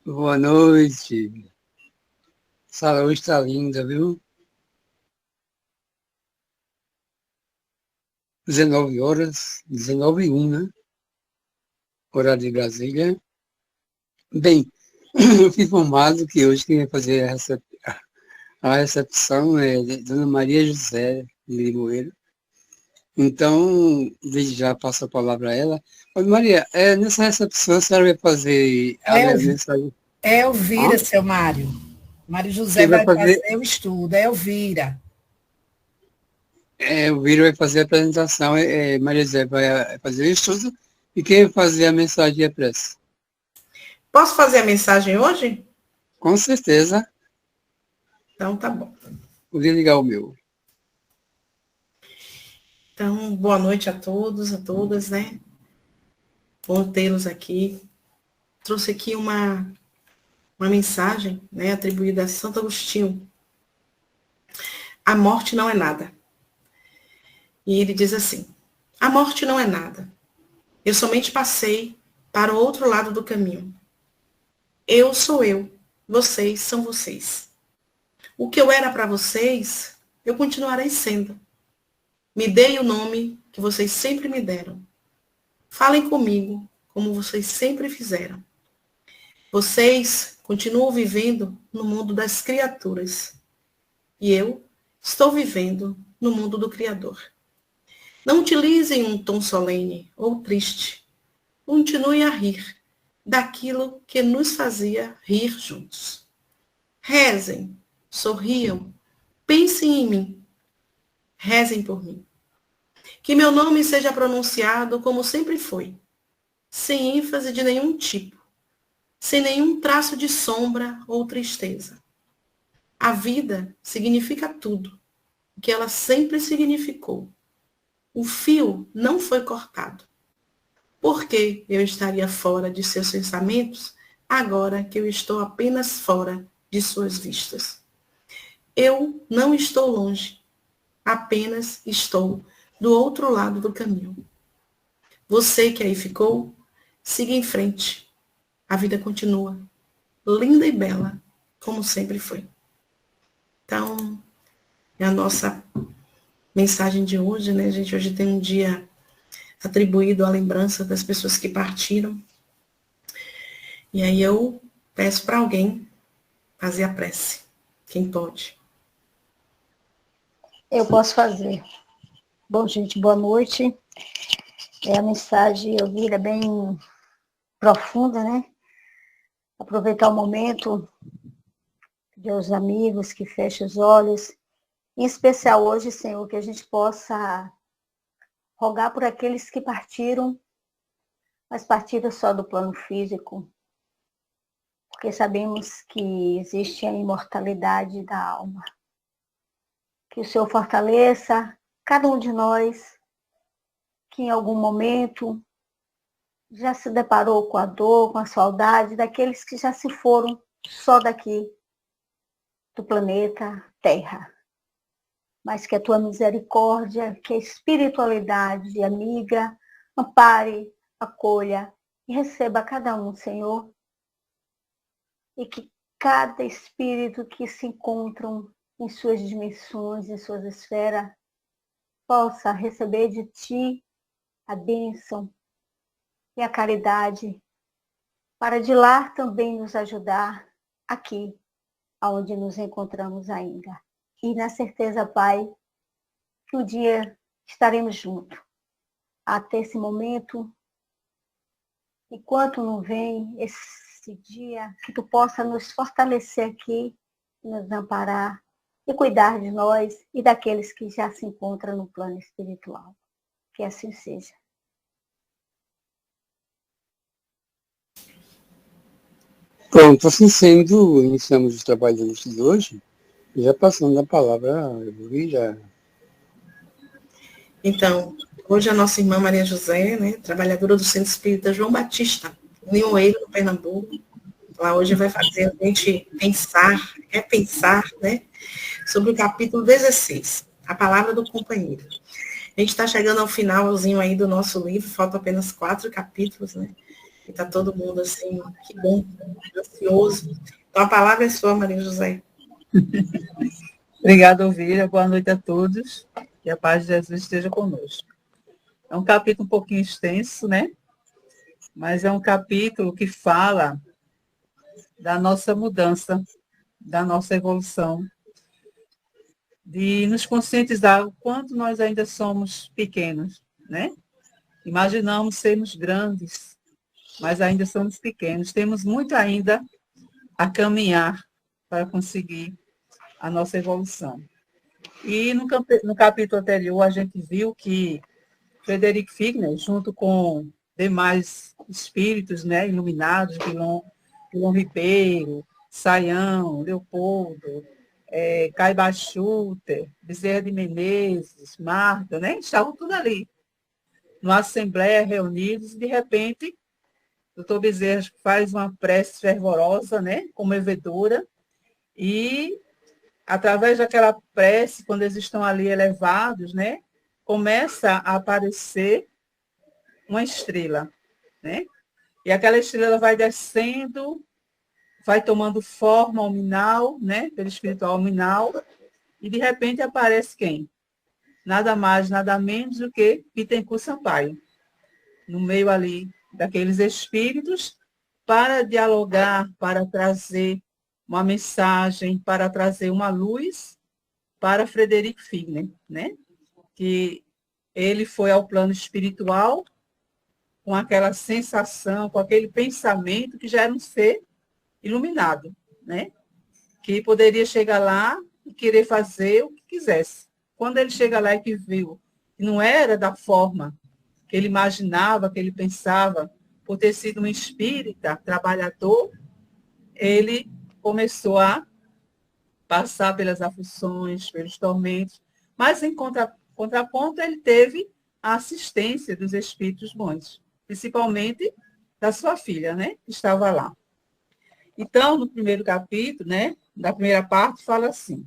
Boa noite. Sala hoje está linda, viu? 19 horas, 19h01, né? Horário de Brasília. Bem, eu fui informado que hoje quem vai fazer a recepção é Dona Maria José de Limoeiro. Então, desde já passo a palavra a ela. Ô, Maria, nessa recepção a senhora vai fazer a É, mensagem? é Elvira, Hã? seu Mário. Mário José Quem vai vai fazer? fazer o estudo, é Elvira. O Viro vai fazer a apresentação, Maria José vai fazer o estudo, e quem vai fazer a mensagem é pressa. Posso fazer a mensagem hoje? Com certeza, Então, tá bom. vou ligar o meu. Então, boa noite a todos, a todas, né? Bom tê-los aqui. Trouxe aqui uma mensagem, né, atribuída a Santo Agostinho. A morte não é nada. E ele diz assim: a morte não é nada. Eu somente passei para o outro lado do caminho. Eu sou eu, vocês são vocês. O que eu era para vocês, eu continuarei sendo. Me deem o nome que vocês sempre me deram. Falem comigo como vocês sempre fizeram. Vocês continuam vivendo no mundo das criaturas. E eu estou vivendo no mundo do Criador. Não utilizem um tom solene ou triste. Continuem a rir daquilo que nos fazia rir juntos. Rezem, sorriam, pensem em mim. Rezem por mim. Que meu nome seja pronunciado como sempre foi, sem ênfase de nenhum tipo, sem nenhum traço de sombra ou tristeza. A vida significa tudo, o que ela sempre significou. O fio não foi cortado. Por que eu estaria fora de seus pensamentos, agora que eu estou apenas fora de suas vistas? Eu não estou longe, apenas estou do outro lado do caminho. Você que aí ficou, siga em frente. A vida continua, linda e bela, como sempre foi. Então, é a nossa mensagem de hoje, né, gente? Hoje tem um dia atribuído à lembrança das pessoas que partiram. E aí eu peço para alguém fazer a prece. Quem pode? Eu posso fazer. Bom, gente, boa noite. A mensagem, eu vi, é bem profunda, né? Aproveitar o momento de os amigos que fecham os olhos. Em especial hoje, Senhor, que a gente possa rogar por aqueles que partiram, mas partiram só do plano físico, porque sabemos que existe a imortalidade da alma. Que o Senhor fortaleça cada um de nós, que em algum momento já se deparou com a dor, com a saudade daqueles que já se foram só daqui do planeta Terra. Mas que a tua misericórdia, que a espiritualidade amiga, ampare, acolha e receba cada um, Senhor. E que cada espírito que se encontram em suas dimensões, em suas esferas, possa receber de ti a bênção e a caridade, para de lá também nos ajudar aqui, onde nos encontramos ainda. E na certeza, Pai, que um dia estaremos juntos. Até esse momento, enquanto não vem esse dia, que tu possa nos fortalecer aqui, nos amparar e cuidar de nós e daqueles que já se encontram no plano espiritual. Que assim seja. Pronto, assim sendo, iniciamos os trabalhos de hoje, já passando a palavra a Luísa. Então, hoje a nossa irmã Maria José, né, trabalhadora do Centro Espírita João Batista, em Limoeiro, no Pernambuco, ela hoje vai fazer a gente pensar, repensar, né, sobre o capítulo 16, a palavra do companheiro. A gente está chegando ao finalzinho aí do nosso livro, faltam apenas 4 capítulos, né? E está todo mundo assim, que bom, ansioso. Então, a palavra é sua, Maria José. Obrigada, Ovília. Boa noite a todos. Que a paz de Jesus esteja conosco. É um capítulo um pouquinho extenso, né? Mas é um capítulo que fala da nossa mudança, da nossa evolução, de nos conscientizar o quanto nós ainda somos pequenos, né? Imaginamos sermos grandes, mas ainda somos pequenos. Temos muito ainda a caminhar para conseguir a nossa evolução. E no capítulo anterior, a gente viu que Frederick Figner, junto com demais espíritos, né, iluminados, Pilon Ribeiro, Saião, Leopoldo, Caiba Schutter, Bezerra de Menezes, Marta, né, estavam tudo ali, numa assembleia, reunidos, e de repente, o doutor Bezerra faz uma prece fervorosa, né, comovedora, e através daquela prece, quando eles estão ali elevados, né, começa a aparecer uma estrela, né? E aquela estrela vai descendo, vai tomando forma alminal, né, pelo espiritual alminal, e de repente aparece quem? Nada mais, nada menos do que Bittencourt Sampaio, no meio ali daqueles espíritos, para dialogar, para trazer uma mensagem, para trazer uma luz para Frederick Figner, né? Que ele foi ao plano espiritual com aquela sensação, com aquele pensamento que já era um ser iluminado, né? Que poderia chegar lá e querer fazer o que quisesse. Quando ele chega lá e que viu que não era da forma que ele imaginava, que ele pensava, por ter sido um espírita trabalhador, ele começou a passar pelas aflições, pelos tormentos, mas em contraponto ele teve a assistência dos espíritos bons, principalmente da sua filha, né, que estava lá. Então, no primeiro capítulo, né, da primeira parte, fala assim: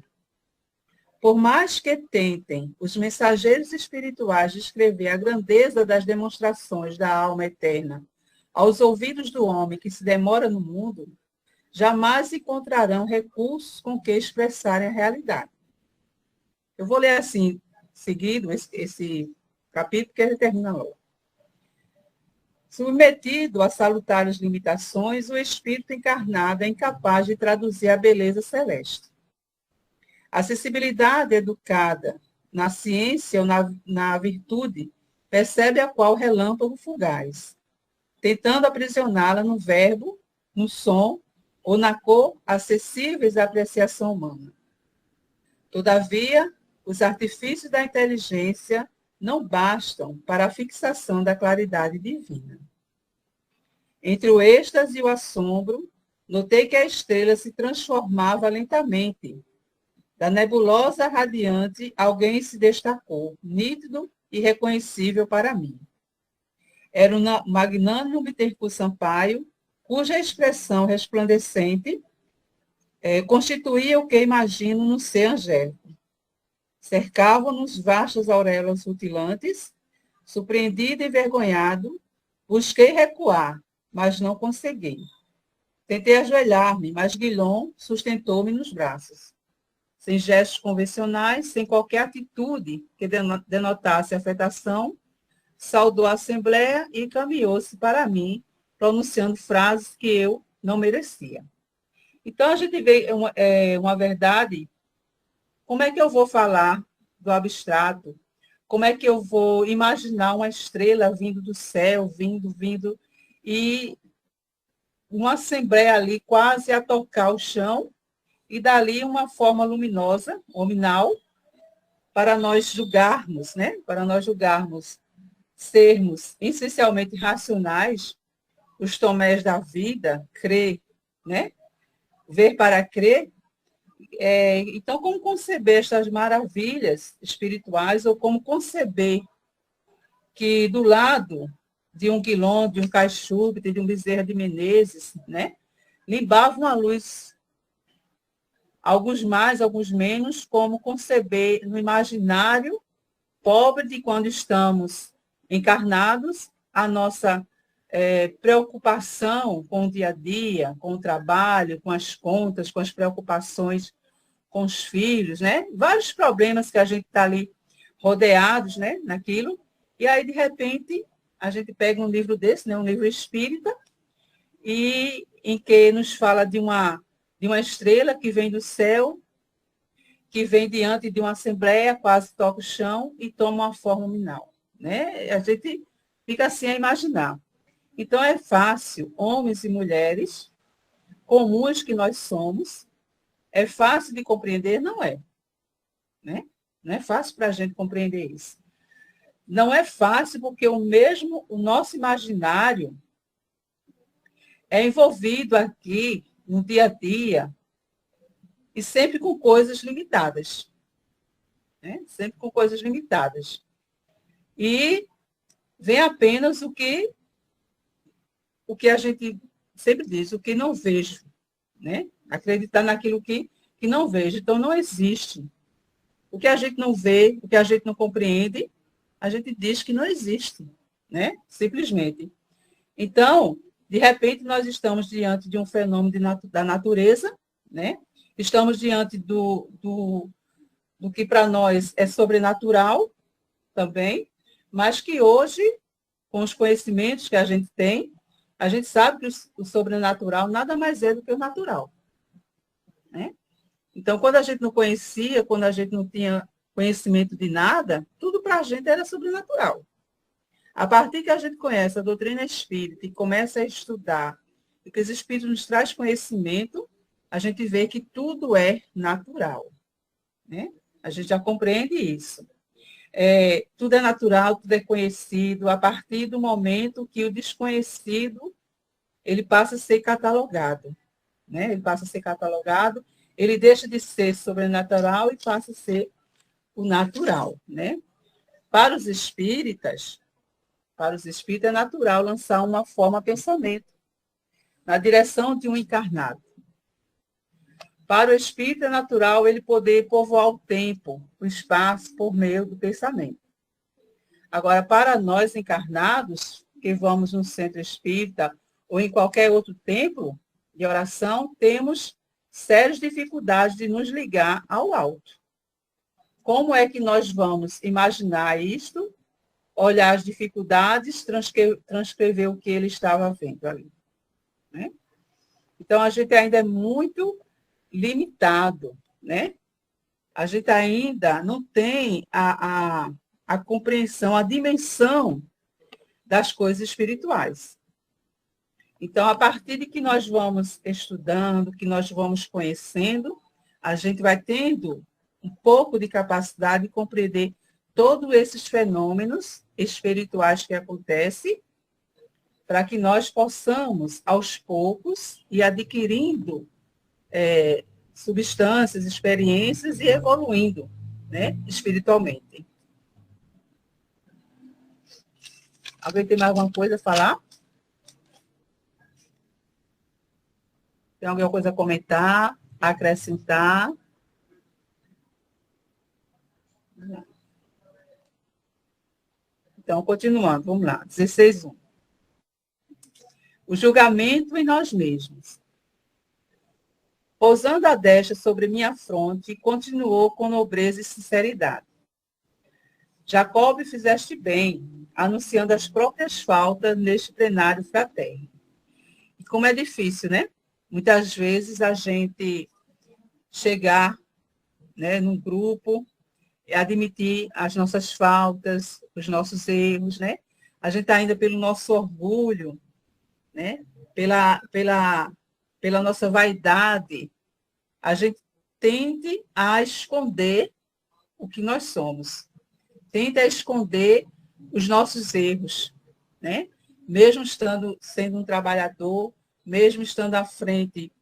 por mais que tentem os mensageiros espirituais descrever a grandeza das demonstrações da alma eterna aos ouvidos do homem que se demora no mundo, jamais encontrarão recursos com que expressarem a realidade. Eu vou ler assim, seguido, esse capítulo, que ele termina logo. Submetido a salutares limitações, o espírito encarnado é incapaz de traduzir a beleza celeste. A sensibilidade educada na ciência ou na virtude percebe a qual relâmpago fugaz, tentando aprisioná-la no verbo, no som ou na cor acessíveis à apreciação humana. Todavia, os artifícios da inteligência não bastam para a fixação da claridade divina. Entre o êxtase e o assombro, notei que a estrela se transformava lentamente. Da nebulosa radiante, alguém se destacou, nítido e reconhecível para mim. Era o magnânimo Bittencourt Sampaio, cuja expressão resplandecente constituía o que imagino no ser angélico. Cercavam-nos vastas auréolas rutilantes, surpreendido e envergonhado, busquei recuar, mas não consegui. Tentei ajoelhar-me, mas Guilhom sustentou-me nos braços. Sem gestos convencionais, sem qualquer atitude que denotasse afetação, saudou a assembleia e caminhou-se para mim, pronunciando frases que eu não merecia. Então, a gente vê uma verdade. Como é que eu vou falar do abstrato? Como é que eu vou imaginar uma estrela vindo do céu, vindo, e uma assembleia ali quase a tocar o chão, e dali uma forma luminosa, luminal, para nós julgarmos, né? Para nós julgarmos, sermos essencialmente racionais, os tomés da vida, crer, né? Ver para crer. Então, como conceber estas maravilhas espirituais, ou como conceber que do lado de um Guilhom, de um Caixubita, de um Bezerra de Menezes, né? Limbavam a luz, alguns mais, alguns menos, como conceber no imaginário pobre de quando estamos encarnados, a nossa preocupação com o dia a dia, com o trabalho, com as contas, com as preocupações com os filhos, né? Vários problemas que a gente está ali rodeados, né, naquilo. E aí, de repente, a gente pega um livro desse, né, um livro espírita, e em que nos fala de uma estrela que vem do céu, que vem diante de uma assembleia, quase toca o chão e toma uma forma nominal, né? A gente fica assim a imaginar. Então, é fácil, homens e mulheres, comuns que nós somos, é fácil de compreender? Não é. Né? Não é fácil para a gente compreender isso. Não é fácil porque o nosso imaginário é envolvido aqui no dia a dia e sempre com coisas limitadas. Né? Sempre com coisas limitadas. E vem apenas o que a gente sempre diz, o que não vejo. Né? Acreditar naquilo que não vejo. Então, não existe. O que a gente não vê, o que a gente não compreende, a gente diz que não existe, né? Simplesmente. Então, de repente, nós estamos diante de um fenômeno da natureza, né? Estamos diante do que para nós é sobrenatural também, mas que hoje, com os conhecimentos que a gente tem, a gente sabe que o sobrenatural nada mais é do que o natural. Né? Então, quando a gente não conhecia, quando a gente não tinha conhecimento de nada, tudo para a gente era sobrenatural. A partir que a gente conhece a doutrina espírita e começa a estudar, e que os espíritos nos traz conhecimento, a gente vê que tudo é natural. Né? A gente já compreende isso. Tudo é natural, tudo é conhecido, a partir do momento que o desconhecido ele passa a ser catalogado. Né? Ele passa a ser catalogado, ele deixa de ser sobrenatural e passa a ser o natural. Né? Para os espíritas é natural lançar uma forma de pensamento na direção de um encarnado. Para o espírito é natural ele poder povoar o tempo, o espaço, por meio do pensamento. Agora, para nós encarnados, que vamos no centro espírita ou em qualquer outro templo de oração, temos sérias dificuldades de nos ligar ao alto. Como é que nós vamos imaginar isto, olhar as dificuldades, transcrever o que ele estava vendo ali? Né? Então, a gente ainda é muito limitado, né? A gente ainda não tem a compreensão, a dimensão das coisas espirituais. Então, a partir de que nós vamos estudando, que nós vamos conhecendo, a gente vai tendo um pouco de capacidade de compreender todos esses fenômenos espirituais que acontecem, para que nós possamos, aos poucos, ir adquirindo substâncias, experiências e evoluindo, né, espiritualmente. Alguém tem mais alguma coisa a falar? Tem alguma coisa a comentar, a acrescentar? Então, continuando, vamos lá. 16.1. O julgamento em nós mesmos. Pousando a destra sobre minha fronte, continuou com nobreza e sinceridade. Jacob, fizeste bem, anunciando as próprias faltas neste plenário fraterno. E como é difícil, né? Muitas vezes a gente chegar, né, num grupo, admitir as nossas faltas, os nossos erros, né? A gente ainda pelo nosso orgulho, né? Pela nossa vaidade, a gente tende a esconder o que nós somos. Tende a esconder os nossos erros, né? Mesmo sendo um trabalhador, mesmo estando à frente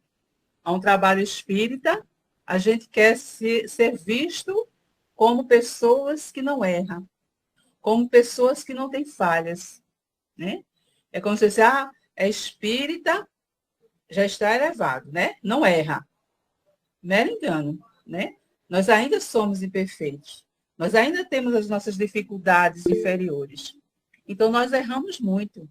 a um trabalho espírita, a gente quer ser visto como pessoas que não erram, como pessoas que não têm falhas, né? É como se você é espírita, já está elevado, né? Não erra. Mero engano, né? Nós ainda somos imperfeitos. Nós ainda temos as nossas dificuldades inferiores. Então, nós erramos muito.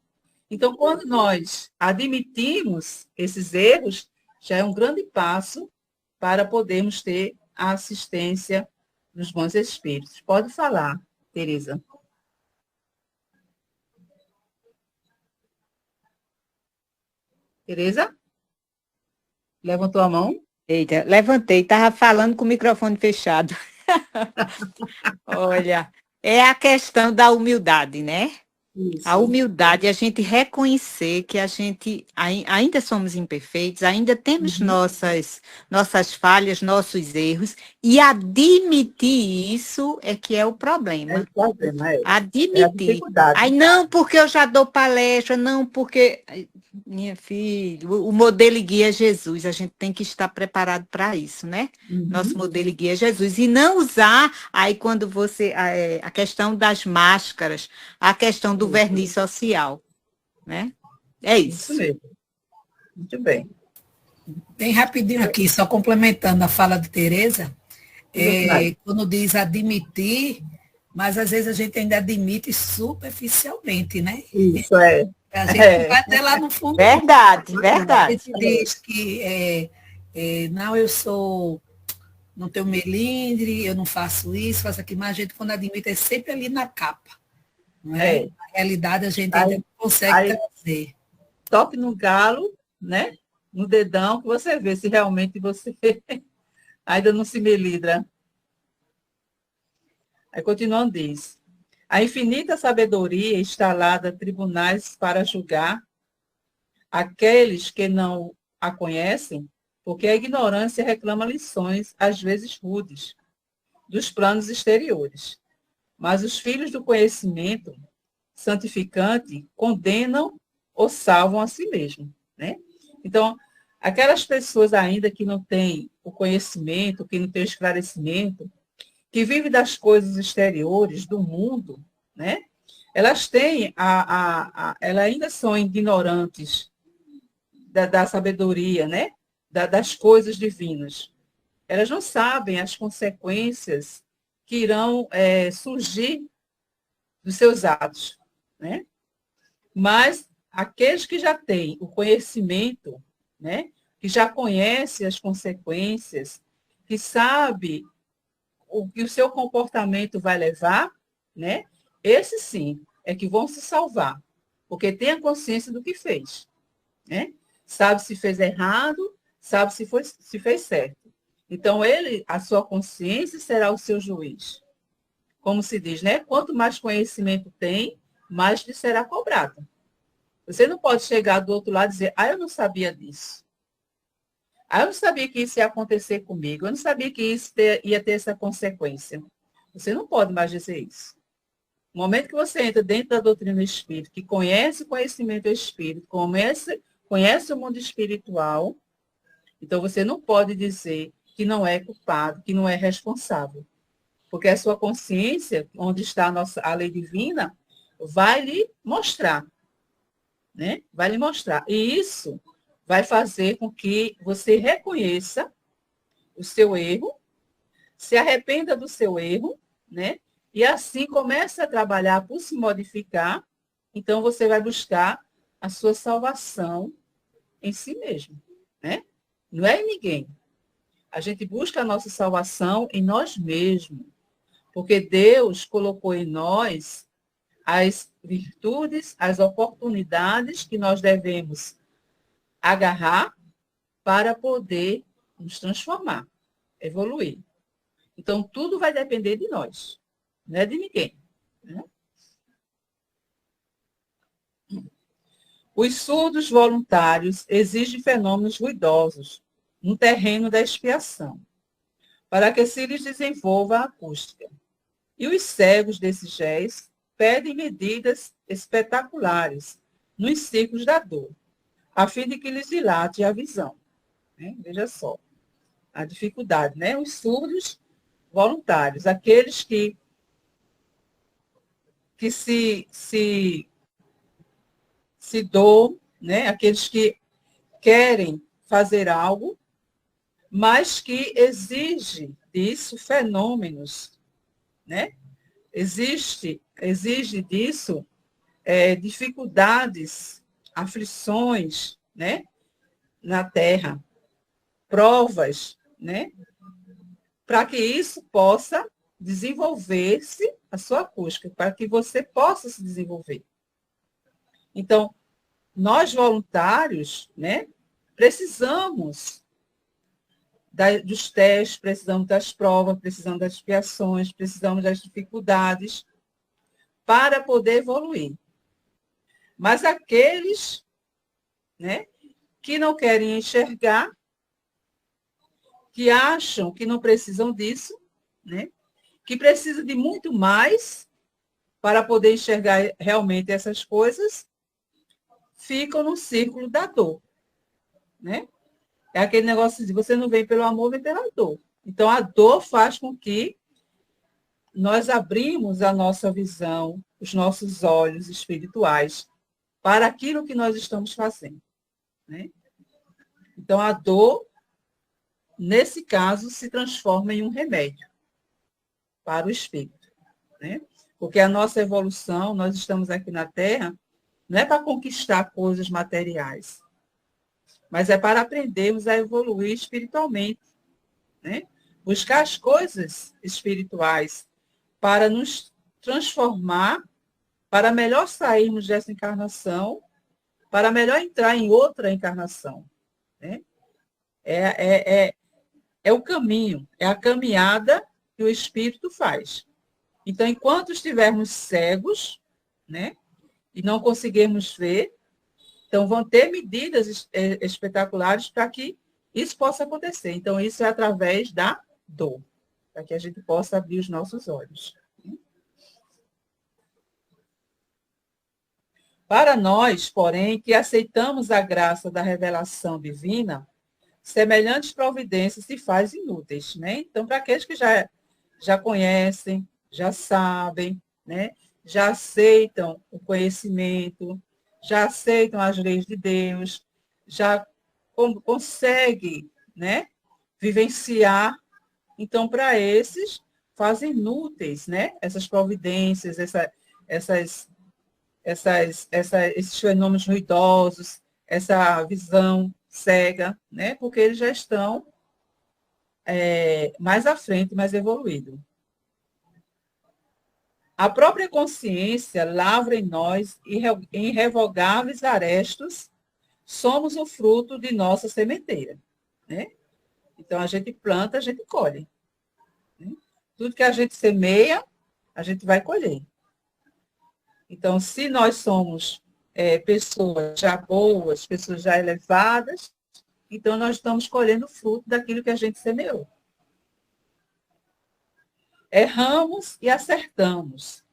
Então, quando nós admitimos esses erros, já é um grande passo para podermos ter a assistência dos bons espíritos. Pode falar, Tereza. Tereza? Levantou a mão? Eita, levantei, estava falando com o microfone fechado. Olha, é a questão da humildade, né? Isso. A humildade, a gente reconhecer que a gente ainda somos imperfeitos, ainda temos nossas falhas, nossos erros, e admitir isso é que é o problema. É o problema, é. Admitir. É a dificuldade. Aí não porque eu já dou palestra, não porque... Minha filha, o modelo guia é Jesus, a gente tem que estar preparado para isso, né? Nosso modelo guia é Jesus. E não usar, aí quando você, a questão das máscaras, a questão do verniz social, né? É isso. Isso mesmo. Muito bem. Bem rapidinho aqui, só complementando a fala de Tereza, quando diz admitir, mas às vezes a gente ainda admite superficialmente, né? Isso é. A gente vai até lá no fundo. Verdade, A verdade. gente diz que não, eu não tenho melindre, eu não faço isso, faço aquilo, mas a gente quando admite é sempre ali na capa. Não é? Na realidade a gente ainda não consegue trazer. Toque no galo, né? No dedão, que você vê se realmente você ainda não se melindra. Aí continuando diz, a infinita sabedoria instalada tribunais para julgar aqueles que não a conhecem, porque a ignorância reclama lições, às vezes rudes, dos planos exteriores. Mas os filhos do conhecimento santificante condenam ou salvam a si mesmos, né? Então, aquelas pessoas ainda que não têm o conhecimento, que não têm o esclarecimento, que vivem das coisas exteriores, do mundo, né? Elas têm, elas ainda são ignorantes da sabedoria, né? Das coisas divinas. Elas não sabem as consequências que irão surgir dos seus atos, né? Mas aqueles que já têm o conhecimento, né? Que já conhecem as consequências, que sabe o que o seu comportamento vai levar, né? Esses sim é que vão se salvar, porque tem a consciência do que fez, né? Sabe se fez errado, sabe se fez certo. Então, a sua consciência será o seu juiz. Como se diz, né? Quanto mais conhecimento tem, mais lhe será cobrado. Você não pode chegar do outro lado e dizer, eu não sabia disso. Eu não sabia que isso ia acontecer comigo. Eu não sabia que isso ia ter essa consequência. Você não pode mais dizer isso. No momento que você entra dentro da doutrina espírita, que conhece o conhecimento espírita, conhece o mundo espiritual, então você não pode dizer que não é culpado, que não é responsável. Porque a sua consciência, onde está a lei divina, vai lhe mostrar. Né? Vai lhe mostrar. E isso vai fazer com que você reconheça o seu erro, se arrependa do seu erro, né? E assim comece a trabalhar por se modificar. Então, você vai buscar a sua salvação em si mesmo, né? Não é em ninguém. A gente busca a nossa salvação em nós mesmos, porque Deus colocou em nós as virtudes, as oportunidades que nós devemos agarrar para poder nos transformar, evoluir. Então, tudo vai depender de nós, não é de ninguém. Né? Os surdos voluntários exigem fenômenos ruidosos no terreno da expiação, para que se lhes desenvolva a acústica. E os cegos desses géis pedem medidas espetaculares nos ciclos da dor, a fim de que lhes dilate a visão. Né? Veja só, a dificuldade, né? Os surdos voluntários, aqueles que se doam, né? Aqueles que querem fazer algo, mas que exige disso fenômenos, né? Exige disso dificuldades aflições, né, na terra, provas, né, para que isso possa desenvolver-se a sua acústica, para que você possa se desenvolver. Então, nós voluntários, né, precisamos dos testes, precisamos das provas, precisamos das expiações, precisamos das dificuldades para poder evoluir. Mas aqueles, né, que não querem enxergar, que acham que não precisam disso, né, que precisam de muito mais para poder enxergar realmente essas coisas, ficam no círculo da dor, né? É aquele negócio de você não vem pelo amor, vem pela dor. Então, a dor faz com que nós abrimos a nossa visão, os nossos olhos espirituais para aquilo que nós estamos fazendo, né? Então, a dor, nesse caso, se transforma em um remédio para o espírito, né? Porque a nossa evolução, nós estamos aqui na Terra, não é para conquistar coisas materiais, mas é para aprendermos a evoluir espiritualmente, né? Buscar as coisas espirituais para nos transformar, para melhor sairmos dessa encarnação, para melhor entrar em outra encarnação, né? É o caminho, é a caminhada que o espírito faz. Então, enquanto estivermos cegos, né, e não conseguirmos ver, então vão ter medidas espetaculares para que isso possa acontecer. Então, isso é através da dor, para que a gente possa abrir os nossos olhos. Para nós, porém, que aceitamos a graça da revelação divina, semelhantes providências se fazem inúteis, né? Então, para aqueles que já conhecem, já sabem, né? Já aceitam o conhecimento, já aceitam as leis de Deus, já conseguem, né, vivenciar. Então, para esses, fazem inúteis, né, essas providências, esses fenômenos ruidosos, essa visão cega, né, porque eles já estão mais à frente, mais evoluídos. A própria consciência lavra em nós irrevogáveis arestos, somos o fruto de nossa sementeira, né? Então, a gente planta, a gente colhe, né? Tudo que a gente semeia, a gente vai colher. Então, se nós somos pessoas já boas, pessoas já elevadas, então nós estamos colhendo fruto daquilo que a gente semeou. Erramos e acertamos,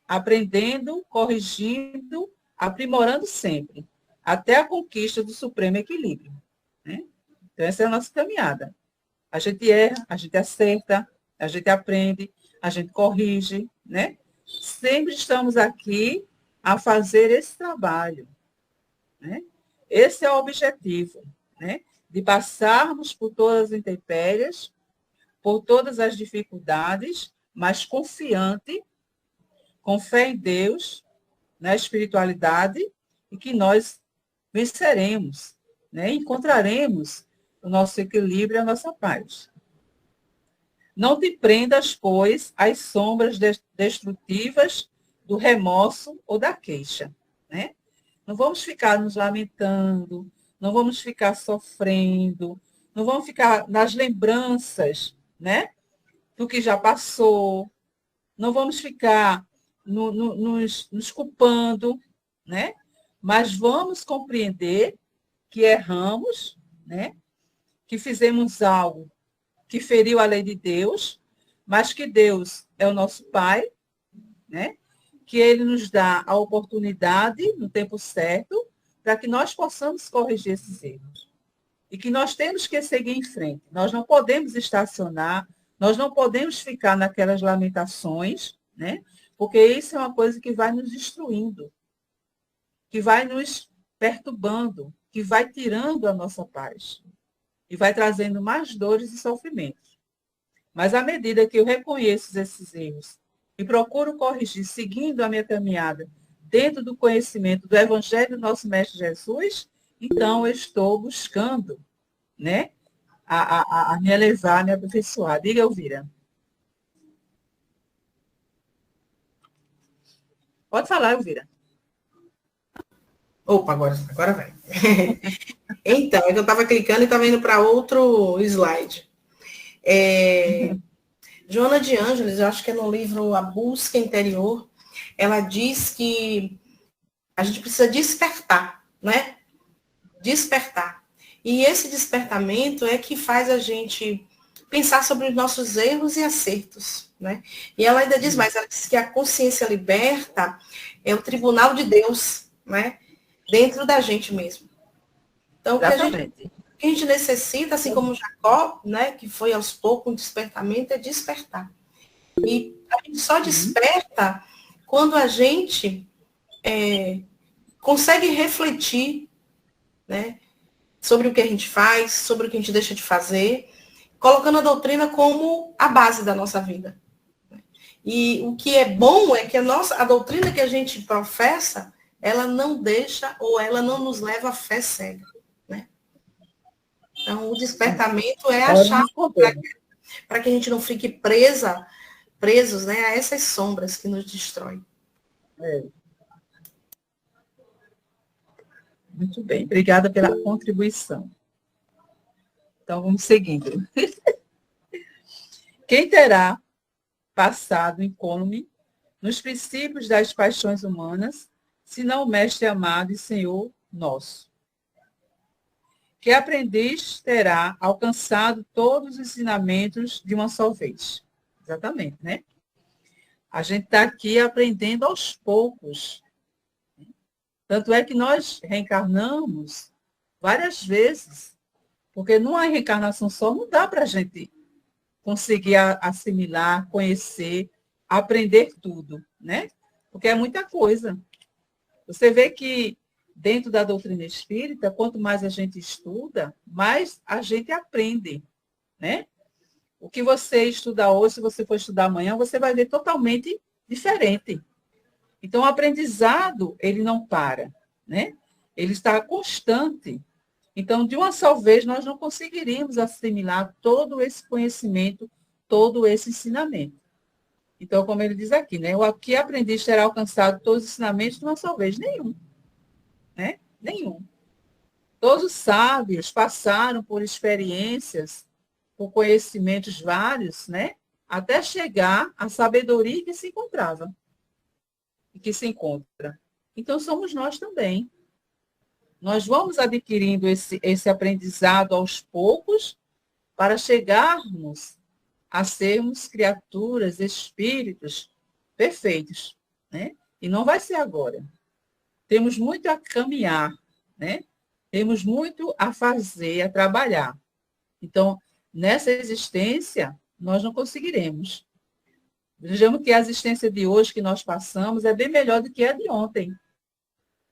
aprendendo, corrigindo, aprimorando sempre, até a conquista do supremo equilíbrio, né? Então, essa é a nossa caminhada. A gente erra, a gente acerta, a gente aprende, a gente corrige, né? Sempre estamos aqui a fazer esse trabalho, né? Esse é o objetivo, né? De passarmos por todas as intempéries, por todas as dificuldades, mas confiante, com fé em Deus, na espiritualidade, e que nós venceremos, né? Encontraremos o nosso equilíbrio e a nossa paz. Não te prendas, pois, às sombras destrutivas do remorso ou da queixa, né? Não vamos ficar nos lamentando, não vamos ficar sofrendo, não vamos ficar nas lembranças, né, do que já passou, não vamos ficar nos culpando, né, mas vamos compreender que erramos, né, que fizemos algo que feriu a lei de Deus, mas que Deus é o nosso Pai, né, que Ele nos dá a oportunidade, no tempo certo, para que nós possamos corrigir esses erros. E que nós temos que seguir em frente. Nós não podemos estacionar, nós não podemos ficar naquelas lamentações, né? Porque isso é uma coisa que vai nos destruindo, que vai nos perturbando, que vai tirando a nossa paz e vai trazendo mais dores e sofrimentos. Mas à medida que eu reconheço esses erros e procuro corrigir, seguindo a minha caminhada dentro do conhecimento do Evangelho do nosso Mestre Jesus, então eu estou buscando, né, a me elevar, a me aperfeiçoar. Diga, Elvira. Pode falar, Elvira. Opa, agora vai. Então, eu estava clicando e estava indo para outro slide. Joana de Ângeles, eu acho que é no livro A Busca Interior, ela diz que a gente precisa despertar, né? Despertar. E esse despertamento é que faz a gente pensar sobre os nossos erros e acertos, né? E ela ainda diz mais, ela diz que a consciência liberta é o tribunal de Deus, né? Dentro da gente mesmo. Então, o que a gente necessita, assim como Jacó, né, que foi aos poucos um despertamento, é despertar. E a gente só desperta quando a gente consegue refletir, né, sobre o que a gente faz, sobre o que a gente deixa de fazer, colocando a doutrina como a base da nossa vida. E o que é bom é que a doutrina que a gente professa, ela não deixa ou ela não nos leva à fé cega. Né? Então, o despertamento é a chave para que a gente não fique presos, né, a essas sombras que nos destroem. Muito bem, obrigada pela contribuição. Então, vamos seguindo. Quem terá passado incólume nos princípios das paixões humanas, senão o Mestre amado e Senhor nosso? Que aprendiz terá alcançado todos os ensinamentos de uma só vez? Exatamente, né? A gente está aqui aprendendo aos poucos. Tanto é que nós reencarnamos várias vezes, porque numa reencarnação só não dá para a gente conseguir assimilar, conhecer, aprender tudo, né? Porque é muita coisa. Você vê que dentro da doutrina espírita, quanto mais a gente estuda, mais a gente aprende, né? O que você estuda hoje, se você for estudar amanhã, você vai ver totalmente diferente. Então, o aprendizado, ele não para, né? Ele está constante. Então, de uma só vez, nós não conseguiríamos assimilar todo esse conhecimento, todo esse ensinamento. Então, como ele diz aqui, né? O que aprendiz terá alcançado todos os ensinamentos de uma só vez? Nenhum. Né? Nenhum. Todos os sábios passaram por experiências, por conhecimentos vários, né? Até chegar à sabedoria que se encontrava e que se encontra. Então, somos nós também. Nós vamos adquirindo esse aprendizado aos poucos para chegarmos a sermos criaturas, espíritos perfeitos, né? E não vai ser agora. Temos muito a caminhar, né? Temos muito a fazer, a trabalhar. Então, nessa existência, nós não conseguiremos. Vejamos que a existência de hoje que nós passamos é bem melhor do que a de ontem.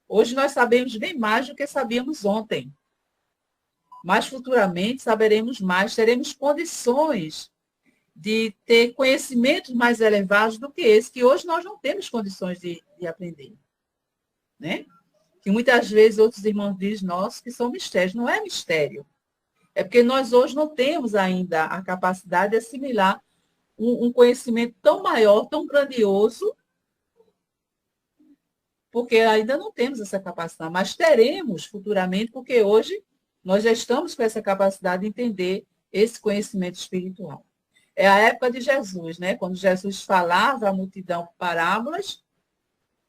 Hoje nós sabemos bem mais do que sabíamos ontem. Mas futuramente saberemos mais, teremos condições de ter conhecimentos mais elevados do que esse, que hoje nós não temos condições de aprender. Né? Que muitas vezes outros irmãos dizem, nós que são mistérios. Não é mistério. É porque nós hoje não temos ainda a capacidade de assimilar um conhecimento tão maior, tão grandioso, porque ainda não temos essa capacidade, mas teremos futuramente, porque hoje nós já estamos com essa capacidade de entender esse conhecimento espiritual. É a época de Jesus, né? Quando Jesus falava à multidão por parábolas,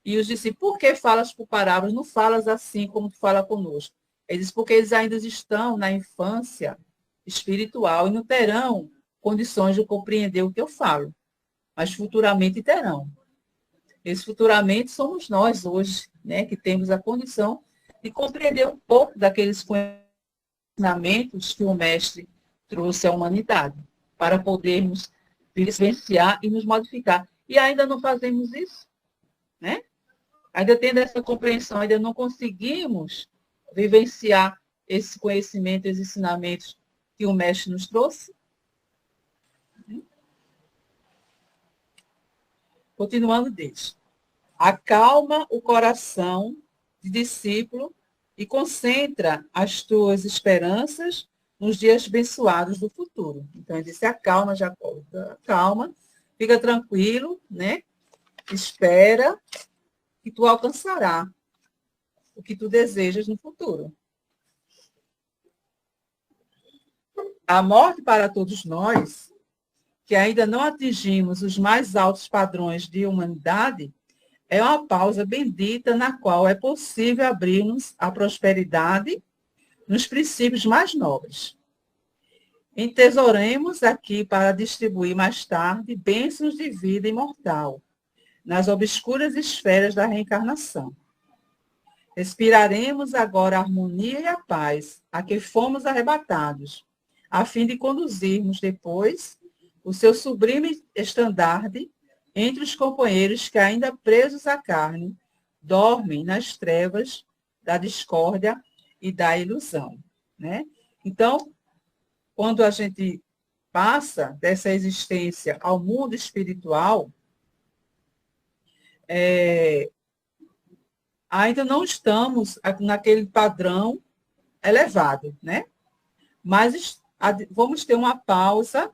e os discípulos, por que falas por parábolas? Não falas assim como tu fala conosco. Ele diz, porque eles ainda estão na infância espiritual e não terão condições de compreender o que eu falo, mas futuramente terão. Esse futuramente somos nós hoje, né, que temos a condição de compreender um pouco daqueles ensinamentos que o Mestre trouxe à humanidade, para podermos vivenciar e nos modificar. E ainda não fazemos isso, né? Ainda tendo essa compreensão, ainda não conseguimos vivenciar esse conhecimento, esses ensinamentos que o Mestre nos trouxe. Continuando, deixa. Acalma o coração de discípulo e concentra as tuas esperanças nos dias abençoados do futuro. Então, ele disse, acalma, Jacó, acalma, fica tranquilo, né? Espera que tu alcançará o que tu desejas no futuro. A morte para todos nós, que ainda não atingimos os mais altos padrões de humanidade, é uma pausa bendita na qual é possível abrir-nos à prosperidade nos princípios mais nobres. Entesouremos aqui para distribuir mais tarde bênçãos de vida imortal, nas obscuras esferas da reencarnação. Respiraremos agora a harmonia e a paz a que fomos arrebatados, a fim de conduzirmos depois o seu sublime estandarte entre os companheiros que, ainda presos à carne, dormem nas trevas da discórdia e da ilusão, né? Então, quando a gente passa dessa existência ao mundo espiritual, ainda não estamos naquele padrão elevado, né? Mas vamos ter uma pausa,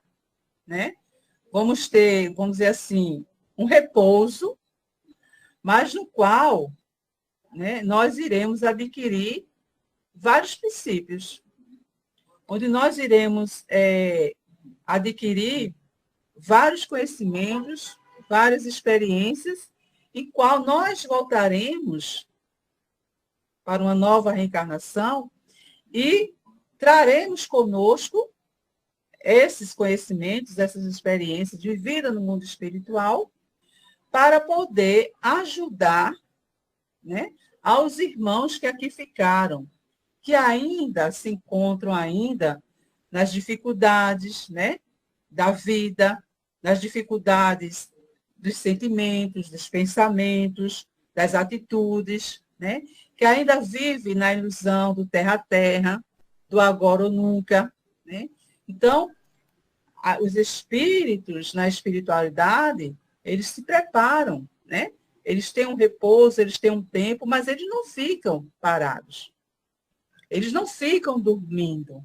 né? Vamos ter, vamos dizer assim, um repouso, mas no qual, né, nós iremos adquirir vários princípios, onde nós iremos adquirir vários conhecimentos, várias experiências, em qual nós voltaremos para uma nova reencarnação e traremos conosco esses conhecimentos, essas experiências de vida no mundo espiritual, para poder ajudar, né, aos irmãos que aqui ficaram, que ainda se encontram ainda nas dificuldades, né, da vida, nas dificuldades dos sentimentos, dos pensamentos, das atitudes, né, que ainda vive na ilusão do terra a terra, do agora ou nunca, né? Então, os espíritos na espiritualidade, eles se preparam, né? Eles têm um repouso, eles têm um tempo, mas eles não ficam parados. Eles não ficam dormindo.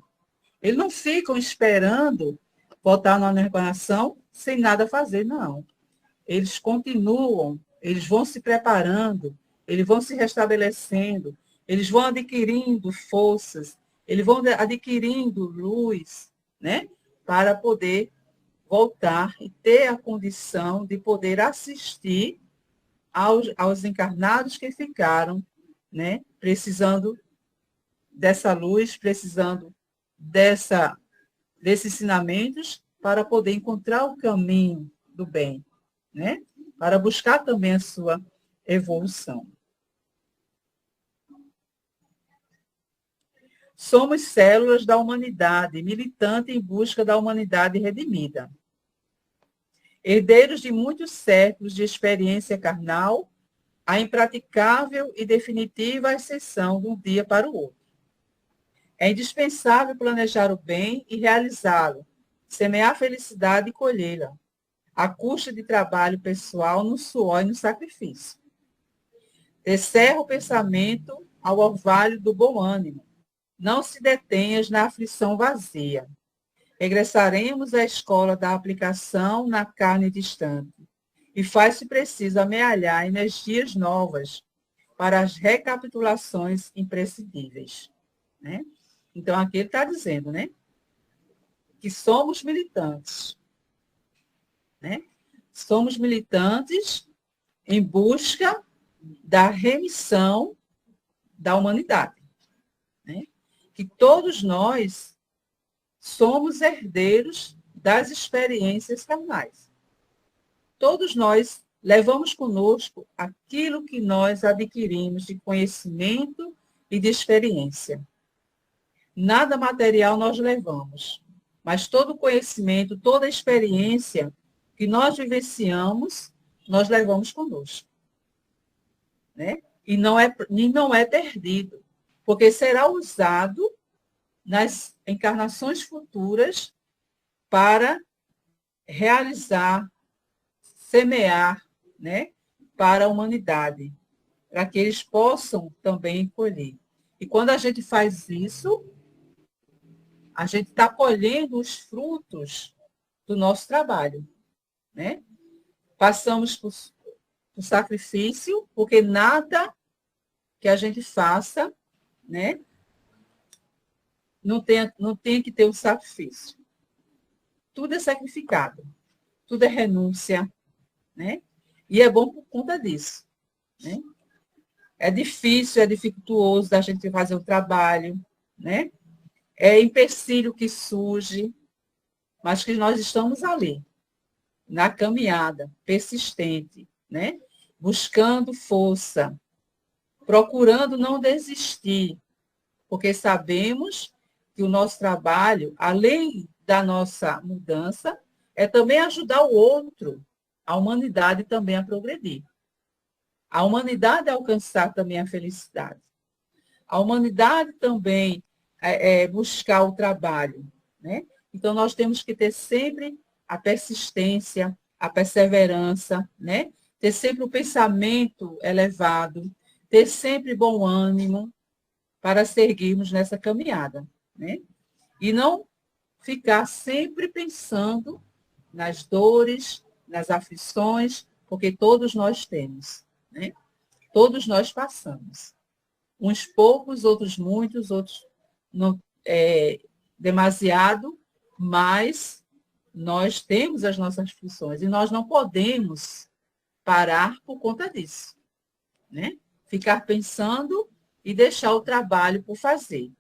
Eles não ficam esperando voltar na reencarnação sem nada fazer, não. Eles continuam, eles vão se preparando, eles vão se restabelecendo, eles vão adquirindo forças, eles vão adquirindo luz, né? Para poder voltar e ter a condição de poder assistir aos encarnados que ficaram, né? Precisando dessa luz, precisando desses ensinamentos para poder encontrar o caminho do bem, né? Para buscar também a sua evolução. Somos células da humanidade, militante em busca da humanidade redimida. Herdeiros de muitos séculos de experiência carnal, a impraticável e definitiva exceção de um dia para o outro. É indispensável planejar o bem e realizá-lo, semear a felicidade e colhê-la, à custa de trabalho pessoal no suor e no sacrifício. Descerra o pensamento ao orvalho do bom ânimo. Não se detenhas na aflição vazia. Regressaremos à escola da aplicação na carne distante. E faz-se preciso amealhar energias novas para as recapitulações imprescindíveis, né? Então, aqui ele está dizendo, né? Que somos militantes, né? Somos militantes em busca da remissão da humanidade, né? Que todos nós somos herdeiros das experiências carnais. Todos nós levamos conosco aquilo que nós adquirimos de conhecimento e de experiência. Nada material nós levamos, mas todo conhecimento, toda experiência que nós vivenciamos, nós levamos conosco, né? E não é perdido, porque será usado nas encarnações futuras para realizar, semear, né? para a humanidade, para que eles possam também colher. E quando a gente faz isso, a gente está colhendo os frutos do nosso trabalho, né? Passamos por sacrifício, porque nada que a gente faça, né, não tem que ter o sacrifício. Tudo é sacrificado, tudo é renúncia, né? E é bom por conta disso, né? É difícil, é dificultuoso da gente fazer o trabalho, né? É empecilho que surge, mas que nós estamos ali, na caminhada, persistente, né? Buscando força, procurando não desistir, porque sabemos que o nosso trabalho, além da nossa mudança, é também ajudar o outro, a humanidade também a progredir. A humanidade a alcançar também a felicidade. A humanidade também buscar o trabalho, né? Então, nós temos que ter sempre a persistência, a perseverança, né? Ter sempre o pensamento elevado, ter sempre bom ânimo para seguirmos nessa caminhada, né? E não ficar sempre pensando nas dores, nas aflições, porque todos nós temos, né? Todos nós passamos. Uns poucos, outros muitos, outros não, demasiado, mas nós temos as nossas aflições e nós não podemos parar por conta disso, né? Ficar pensando e deixar o trabalho por fazer.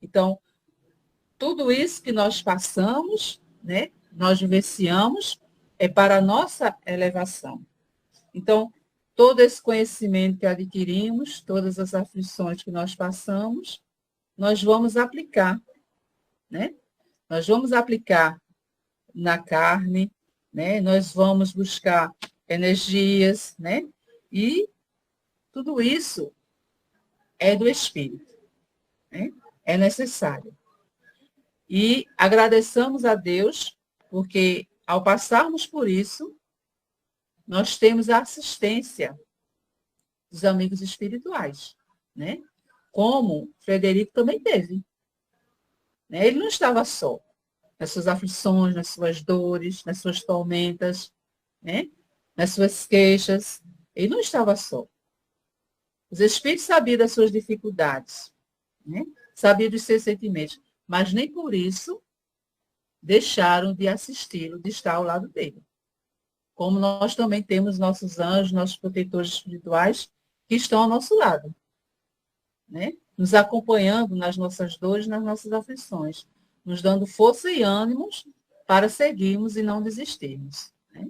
Então, tudo isso que nós passamos, né, nós vivenciamos, é para a nossa elevação. Então, todo esse conhecimento que adquirimos, todas as aflições que nós passamos, nós vamos aplicar, né? Nós vamos aplicar na carne, né? Nós vamos buscar energias, né? E tudo isso é do Espírito, né? É necessário. E agradeçamos a Deus, porque ao passarmos por isso, nós temos a assistência dos amigos espirituais, né? Como Frederico também teve, né? Ele não estava só nas suas aflições, nas suas dores, nas suas tormentas, né? Nas suas queixas. Ele não estava só. Os espíritos sabiam das suas dificuldades, né? Sabiam dos seus sentimentos, mas nem por isso deixaram de assisti-lo, de estar ao lado dele. Como nós também temos nossos anjos, nossos protetores espirituais, que estão ao nosso lado, né? Nos acompanhando nas nossas dores, nas nossas aflições, nos dando força e ânimos para seguirmos e não desistirmos, né?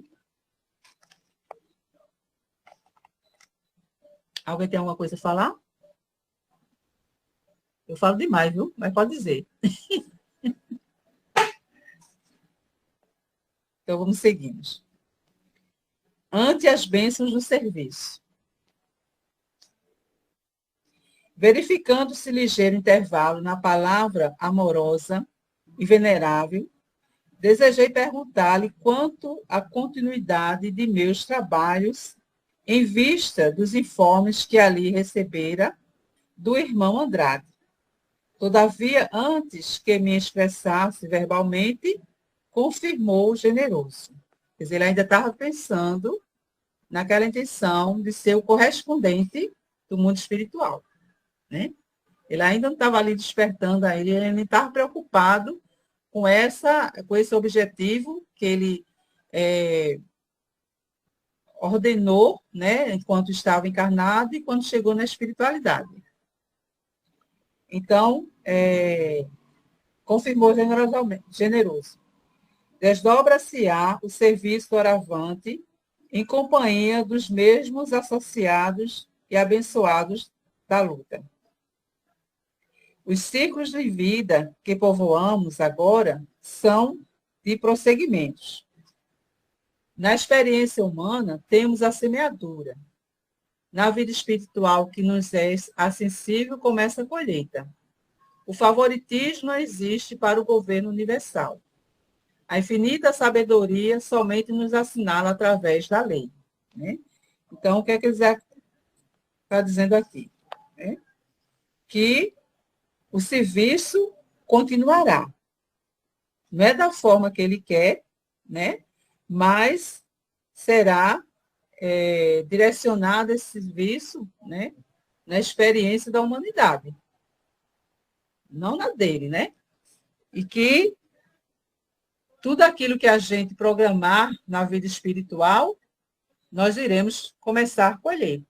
Alguém tem alguma coisa a falar? Eu falo demais, viu? Mas pode dizer. Então, vamos seguindo. Ante as bênçãos do serviço. Verificando-se ligeiro intervalo na palavra amorosa e venerável, desejei perguntar-lhe quanto à continuidade de meus trabalhos em vista dos informes que ali recebera do irmão Andrade. Todavia, antes que me expressasse verbalmente, confirmou o generoso. Quer dizer, ele ainda estava pensando naquela intenção de ser o correspondente do mundo espiritual, né? Ele ainda não estava ali despertando a ele não estava preocupado com esse objetivo que ele ordenou, né, enquanto estava encarnado e quando chegou na espiritualidade. Então, confirmou generoso. Desdobra-se-á o serviço doravante em companhia dos mesmos associados e abençoados da luta. Os ciclos de vida que povoamos agora são de prosseguimentos. Na experiência humana, temos a semeadura. Na vida espiritual que nos é acessível, começa a colheita. O favoritismo não existe para o governo universal. A infinita sabedoria somente nos assinala através da lei, né? Então, o que é que Isaac está dizendo aqui? Que o serviço continuará. Não é da forma que ele quer, né? Mas será direcionado esse serviço, né? Na experiência da humanidade. Não na dele, né? E que tudo aquilo que a gente programar na vida espiritual, nós iremos começar a colher,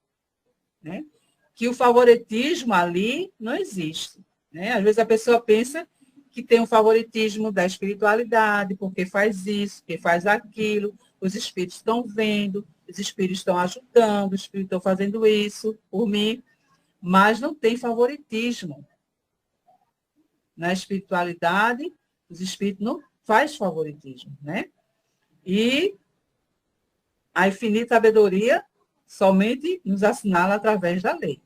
né? Que o favoritismo ali não existe, né? Às vezes a pessoa pensa que tem um favoritismo da espiritualidade, porque faz isso, porque faz aquilo, os espíritos estão vendo, os espíritos estão ajudando, os espíritos estão fazendo isso por mim, mas não tem favoritismo. Na espiritualidade, os espíritos não faz favoritismo, né? E a infinita sabedoria somente nos assinala através da lei.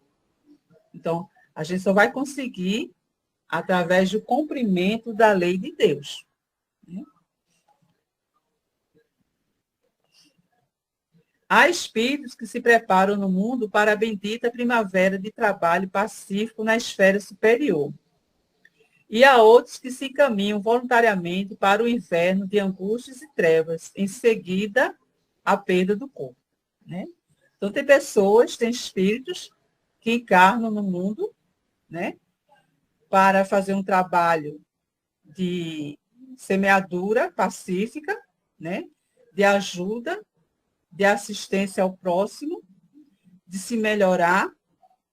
Então, a gente só vai conseguir através do cumprimento da lei de Deus. Né? Há espíritos que se preparam no mundo para a bendita primavera de trabalho pacífico na esfera superior. E há outros que se encaminham voluntariamente para o inferno de angústias e trevas, em seguida a perda do corpo. Né? Então, tem pessoas, tem espíritos que encarnam no mundo, né, para fazer um trabalho de semeadura pacífica, né, de ajuda, de assistência ao próximo, de se melhorar,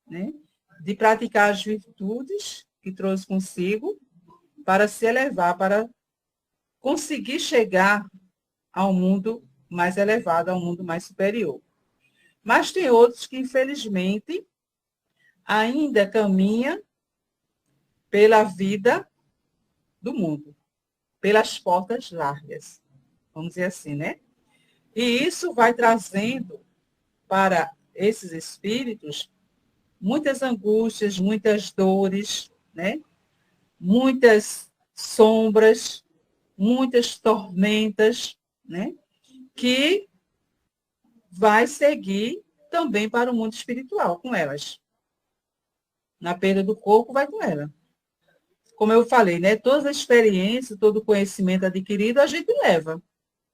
né, de praticar as virtudes que trouxe consigo para se elevar, para conseguir chegar ao mundo mais elevado, ao mundo mais superior. Mas tem outros que, infelizmente, ainda caminham pela vida do mundo, pelas portas largas, vamos dizer assim, né? E isso vai trazendo para esses espíritos muitas angústias, muitas dores, né? Muitas sombras, muitas tormentas, né? Que vai seguir também para o mundo espiritual com elas. Na perda do corpo, vai com ela. Como eu falei, né? Todas as experiências, todo o conhecimento adquirido, a gente leva.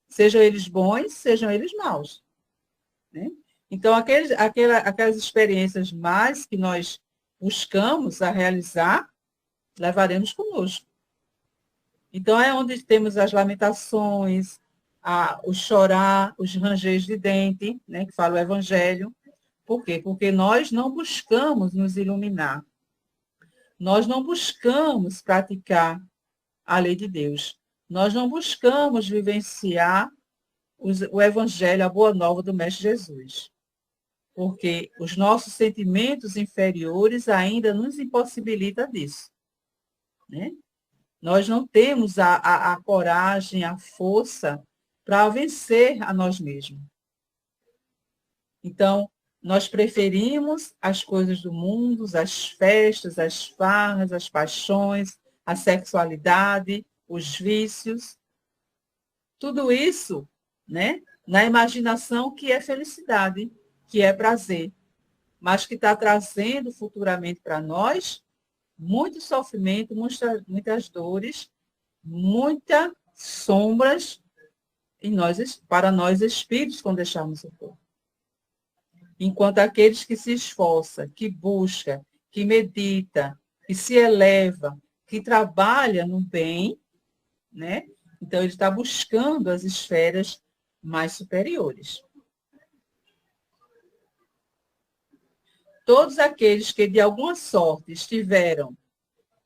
Sejam eles bons, sejam eles maus. Né? Então, aquelas experiências mais que nós buscamos a realizar, levaremos conosco. Então, é onde temos as lamentações, o chorar, os rangers de dente, né, que fala o Evangelho. Por quê? Porque nós não buscamos nos iluminar. Nós não buscamos praticar a lei de Deus. Nós não buscamos vivenciar o Evangelho, a boa nova do Mestre Jesus. Porque os nossos sentimentos inferiores ainda nos impossibilitam disso. Né? Nós não temos a coragem, a força para vencer a nós mesmos. Então, nós preferimos as coisas do mundo, as festas, as farras, as paixões, a sexualidade, os vícios. Tudo isso, né, na imaginação que é felicidade, que é prazer, mas que está trazendo futuramente para nós muito sofrimento, muitas dores, muitas sombras para nós espíritos quando deixarmos o corpo. Enquanto aqueles que se esforçam, que busca, que medita, que se eleva, que trabalha no bem, né? Então ele está buscando as esferas mais superiores. Todos aqueles que de alguma sorte estiveram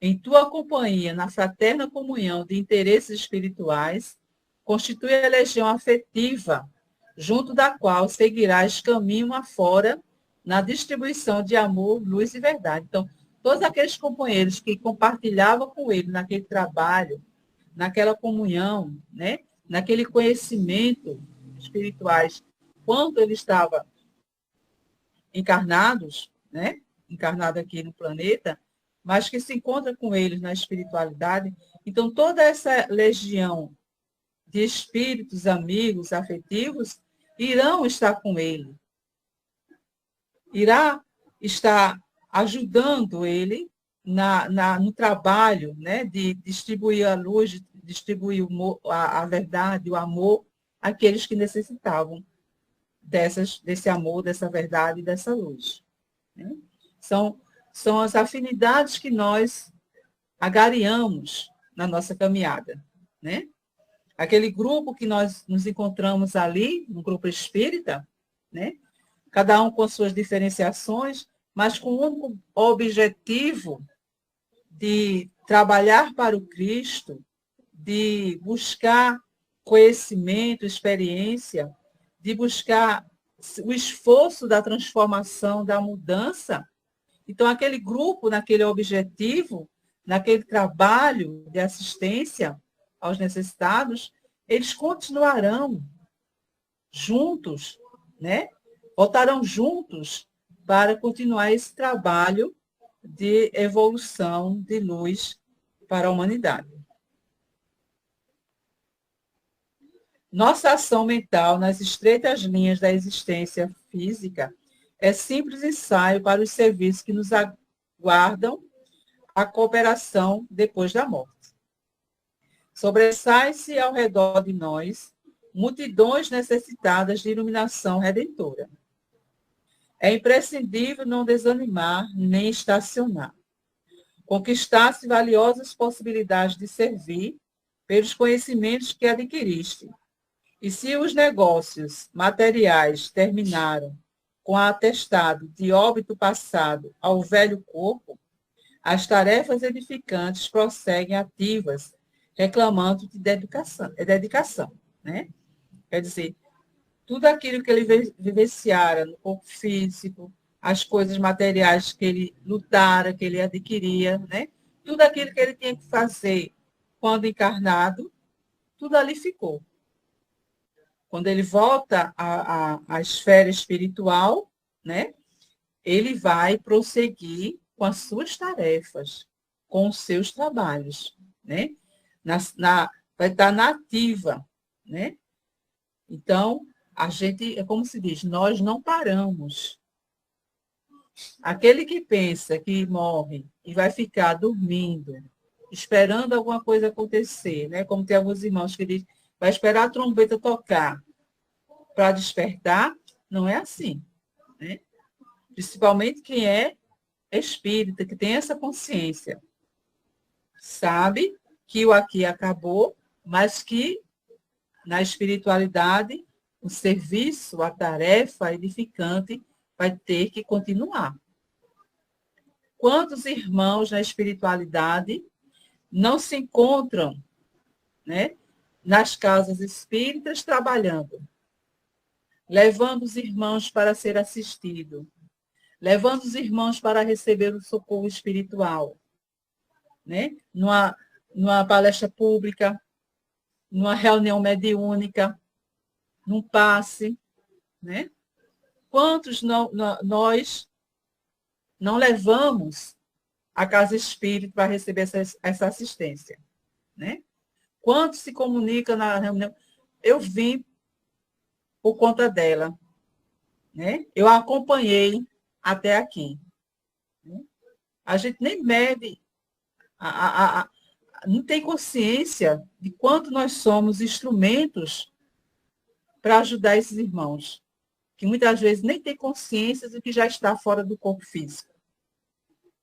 em tua companhia na fraterna comunhão de interesses espirituais, constitui a legião afetiva, junto da qual seguirás caminho afora na distribuição de amor, luz e verdade. Então, todos aqueles companheiros que compartilhavam com ele naquele trabalho, naquela comunhão, né, naquele conhecimento espirituais, quando ele estava encarnados, né, encarnado aqui no planeta, mas que se encontra com eles na espiritualidade. Então, toda essa legião de espíritos, amigos, afetivos, irão estar com ele irá estar ajudando ele no trabalho, né, de distribuir a luz, de distribuir a verdade, o amor àqueles que necessitavam desse amor, dessa verdade e dessa luz. Né? São as afinidades que nós agariamos na nossa caminhada. Né? Aquele grupo que nós nos encontramos ali, no grupo espírita, né? Cada um com suas diferenciações, mas com o único objetivo de trabalhar para o Cristo, de buscar conhecimento, experiência, de buscar o esforço da transformação, da mudança. Então, aquele grupo, naquele objetivo, naquele trabalho de assistência aos necessitados, eles continuarão juntos, né? Voltarão juntos para continuar esse trabalho de evolução de luz para a humanidade. Nossa ação mental nas estreitas linhas da existência física é simples ensaio para os serviços que nos aguardam a cooperação depois da morte. Sobressai-se ao redor de nós multidões necessitadas de iluminação redentora. É imprescindível não desanimar nem estacionar. Conquistaste valiosas possibilidades de servir pelos conhecimentos que adquiriste. E se os negócios materiais terminaram com a atestado de óbito passado ao velho corpo, as tarefas edificantes prosseguem ativas, reclamando de dedicação, né? Quer dizer, tudo aquilo que ele vivenciara no corpo físico, as coisas materiais que ele lutara, que ele adquiria, né? Tudo aquilo que ele tinha que fazer quando encarnado, tudo ali ficou. Quando ele volta à esfera espiritual, né? Ele vai prosseguir com as suas tarefas, com os seus trabalhos, né? Vai estar na ativa, né? Então, a gente, é como se diz, nós não paramos. Aquele que pensa que morre e vai ficar dormindo, esperando alguma coisa acontecer, né? Como tem alguns irmãos que dizem, vai esperar a trombeta tocar para despertar, não é assim, né? Principalmente quem é espírita, que tem essa consciência, sabe que o aqui acabou, mas que na espiritualidade o serviço, a tarefa edificante vai ter que continuar. Quantos irmãos na espiritualidade não se encontram, né, nas casas espíritas trabalhando, levando os irmãos para ser assistido, levando os irmãos para receber o socorro espiritual, né? Numa palestra pública, numa reunião mediúnica, num passe, né? Quantos nós não levamos a casa espírita para receber essa assistência, né? Quantos se comunicam na reunião? Eu vim por conta dela, né? Eu a acompanhei até aqui. Né? A gente nem mede, não tem consciência de quanto nós somos instrumentos para ajudar esses irmãos, que muitas vezes nem tem consciência do que já está fora do corpo físico.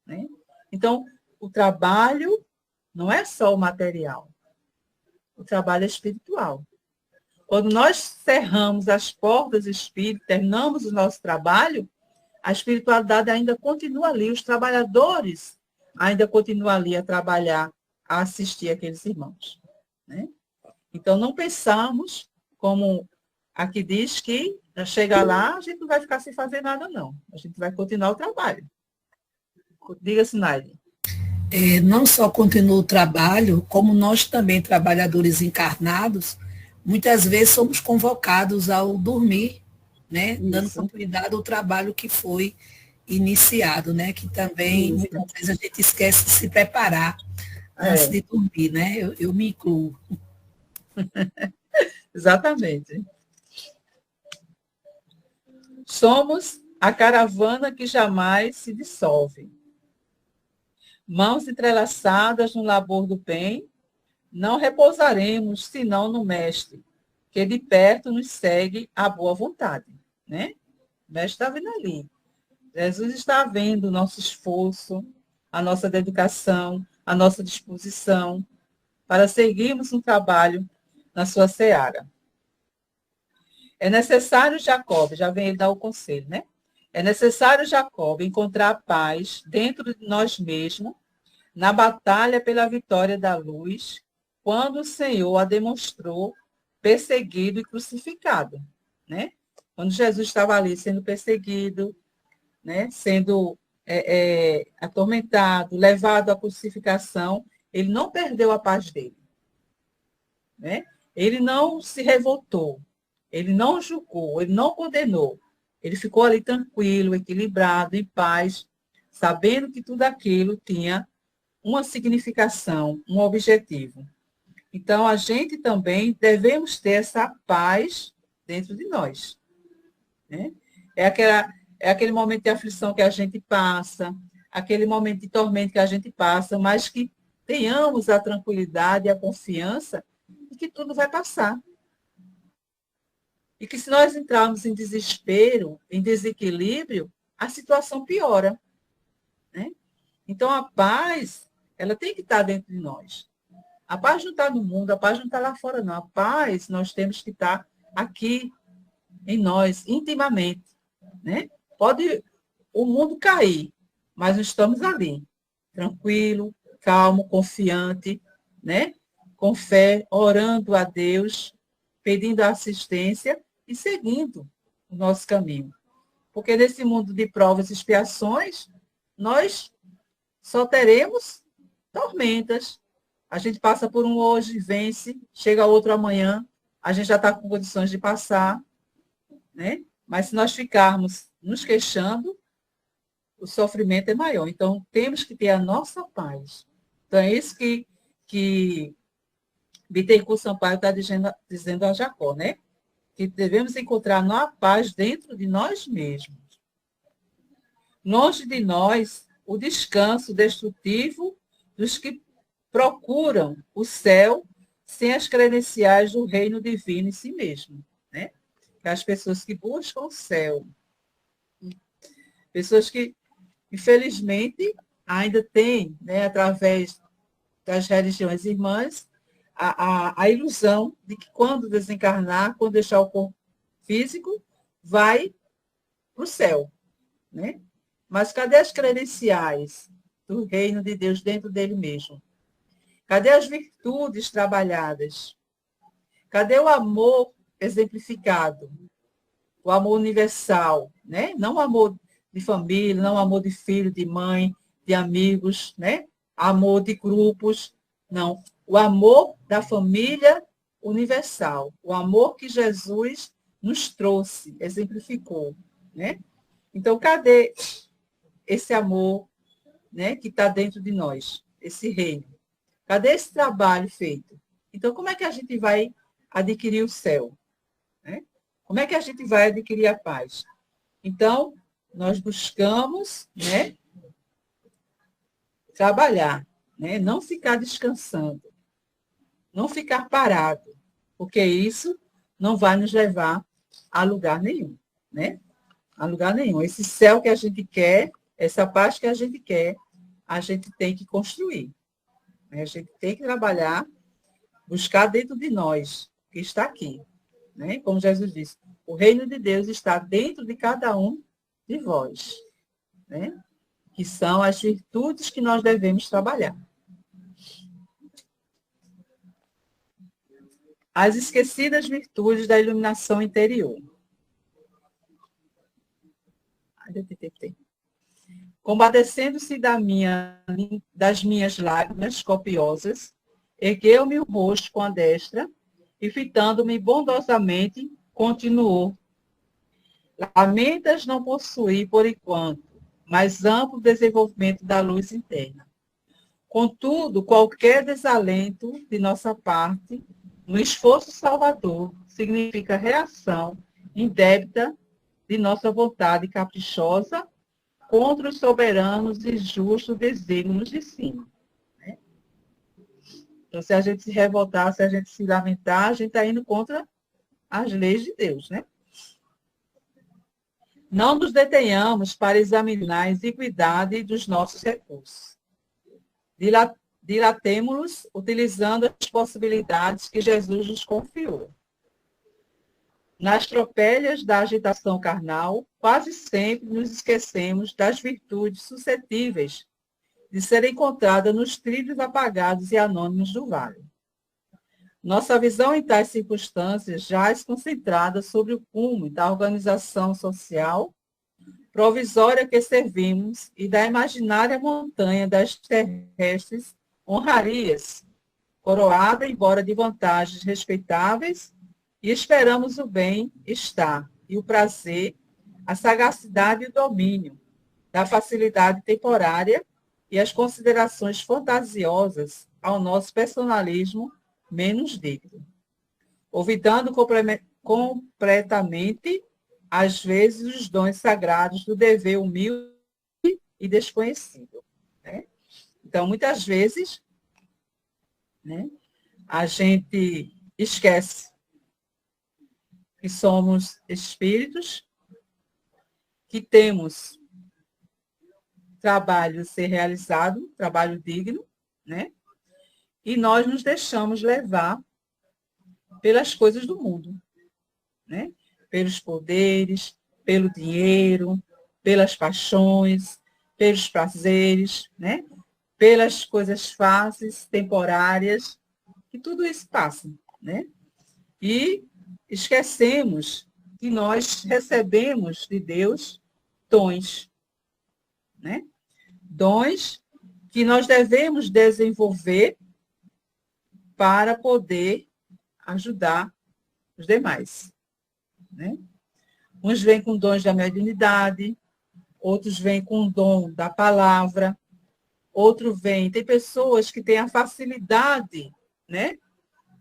Né? Então, o trabalho não é só o material, o trabalho é espiritual. Quando nós cerramos as portas espíritas, terminamos o nosso trabalho, a espiritualidade ainda continua ali, os trabalhadores ainda continuam ali a trabalhar, a assistir aqueles irmãos. Né? Então, não pensamos, como aqui diz, que chegar lá, a gente não vai ficar sem fazer nada, não. A gente vai continuar o trabalho. Diga, Sinaide. Não só continua o trabalho, como nós também, trabalhadores encarnados, muitas vezes somos convocados ao dormir, né? Isso. Dando continuidade ao trabalho que foi iniciado, né? Que também, isso, muitas vezes, a gente esquece de se preparar antes de dormir, né? Eu me incluo. Exatamente. Somos a caravana que jamais se dissolve. Mãos entrelaçadas no labor do bem, não repousaremos senão no Mestre, que de perto nos segue a boa vontade. Né? O Mestre está vendo ali. Jesus está vendo o nosso esforço, a nossa dedicação, a nossa disposição para seguirmos um trabalho na sua seara. É necessário, Jacob, já vem ele dar o conselho, né? É necessário, Jacob, encontrar paz dentro de nós mesmos, na batalha pela vitória da luz, quando o Senhor a demonstrou perseguido e crucificado, né? Quando Jesus estava ali sendo perseguido, né? Sendo atormentado, levado à crucificação, ele não perdeu a paz dele, né? Ele não se revoltou, ele não julgou, ele não condenou. Ele ficou ali tranquilo, equilibrado, em paz, sabendo que tudo aquilo tinha uma significação, um objetivo. Então, a gente também devemos ter essa paz dentro de nós. Né? É aquele momento de aflição que a gente passa, aquele momento de tormento que a gente passa, mas que tenhamos a tranquilidade e a confiança de que tudo vai passar. E que se nós entrarmos em desespero, em desequilíbrio, a situação piora. Né? Então, a paz, ela tem que estar dentro de nós. A paz não está no mundo, a paz não está lá fora, não. A paz, nós temos que estar aqui em nós, intimamente. Né? Pode o mundo cair, mas nós estamos ali, tranquilo, calmo, confiante, né? Com fé, orando a Deus, pedindo assistência e seguindo o nosso caminho. Porque nesse mundo de provas e expiações, nós só teremos tormentas. A gente passa por um hoje, vence, chega outro amanhã, a gente já está com condições de passar, né? Mas se nós ficarmos nos queixando, o sofrimento é maior. Então, temos que ter a nossa paz. Então, é isso que Bittencourt Sampaio está dizendo a Jacó, né? Que devemos encontrar a paz dentro de nós mesmos. Longe de nós, o descanso destrutivo dos que procuram o céu sem as credenciais do reino divino em si mesmo. Né? As pessoas que buscam o céu. Pessoas que, infelizmente, ainda têm, né, através das religiões irmãs, a ilusão de que quando desencarnar, quando deixar o corpo físico, vai para o céu. Né? Mas cadê as credenciais do reino de Deus dentro dele mesmo? Cadê as virtudes trabalhadas? Cadê o amor exemplificado? O amor universal, né? Não o amor de família, não o amor de filho, de mãe, de amigos, né? Amor de grupos, não. O amor da família universal, o amor que Jesus nos trouxe, exemplificou, né? Então, cadê esse amor, né, que está dentro de nós, esse reino? Cadê esse trabalho feito? Então, como é que a gente vai adquirir o céu? Né? Como é que a gente vai adquirir a paz? Então, nós buscamos, né, trabalhar, né, não ficar descansando, não ficar parado, porque isso não vai nos levar a lugar nenhum, né? A lugar nenhum. Esse céu que a gente quer, essa paz que a gente quer, a gente tem que construir. A gente tem que trabalhar, buscar dentro de nós, que está aqui. Né? Como Jesus disse, o reino de Deus está dentro de cada um de vós. Né? Que são as virtudes que nós devemos trabalhar. As esquecidas virtudes da iluminação interior. Compadecendo-se das minhas lágrimas copiosas, ergueu-me o rosto com a destra e, fitando-me bondosamente, continuou. Lamentas não possuir, por enquanto, mais amplo desenvolvimento da luz interna. Contudo, qualquer desalento de nossa parte, no esforço salvador, significa reação indébita de nossa vontade caprichosa contra os soberanos e justos desígnios de cima. Né? Então, se a gente se revoltar, se a gente se lamentar, a gente está indo contra as leis de Deus, né? Não nos detenhamos para examinar a exiguidade dos nossos recursos. Dilatemo-los utilizando as possibilidades que Jesus nos confiou. Nas tropelhas da agitação carnal, quase sempre nos esquecemos das virtudes suscetíveis de serem encontradas nos trilhos apagados e anônimos do vale. Nossa visão em tais circunstâncias jaz concentrada sobre o cume da organização social provisória que servimos e da imaginária montanha das terrestres honrarias, coroada, embora de vantagens respeitáveis, e esperamos o bem-estar e o prazer, a sagacidade e o domínio, da facilidade temporária e as considerações fantasiosas ao nosso personalismo menos digno, olvidando completamente, às vezes, os dons sagrados do dever humilde e desconhecido. Né? Então, muitas vezes, né, a gente esquece que somos espíritos, que temos trabalho a ser realizado, trabalho digno, né? E nós nos deixamos levar pelas coisas do mundo, né? Pelos poderes, pelo dinheiro, pelas paixões, pelos prazeres, né? Pelas coisas fáceis, temporárias, que tudo isso passa, né? E esquecemos que nós recebemos de Deus dons, né? Dons que nós devemos desenvolver para poder ajudar os demais, né? Uns vêm com dons da mediunidade, outros vêm com o dom da palavra, outros vêm, tem pessoas que têm a facilidade, né,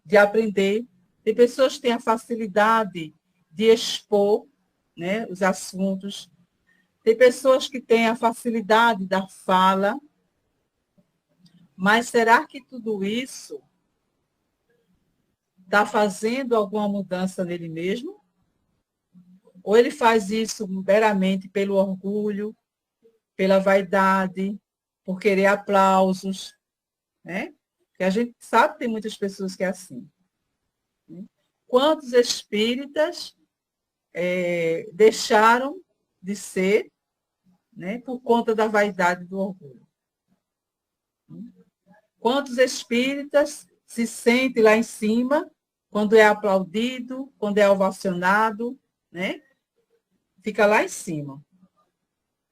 de aprender, tem pessoas que têm a facilidade de expor, né, os assuntos, tem pessoas que têm a facilidade da fala, mas será que tudo isso está fazendo alguma mudança nele mesmo? Ou ele faz isso meramente pelo orgulho, pela vaidade, por querer aplausos, né? Porque a gente sabe que tem muitas pessoas que é assim. Né? Quantos espíritas deixaram de ser, né, por conta da vaidade e do orgulho? Quantos espíritas se sentem lá em cima quando é aplaudido, quando é ovacionado, né? Fica lá em cima.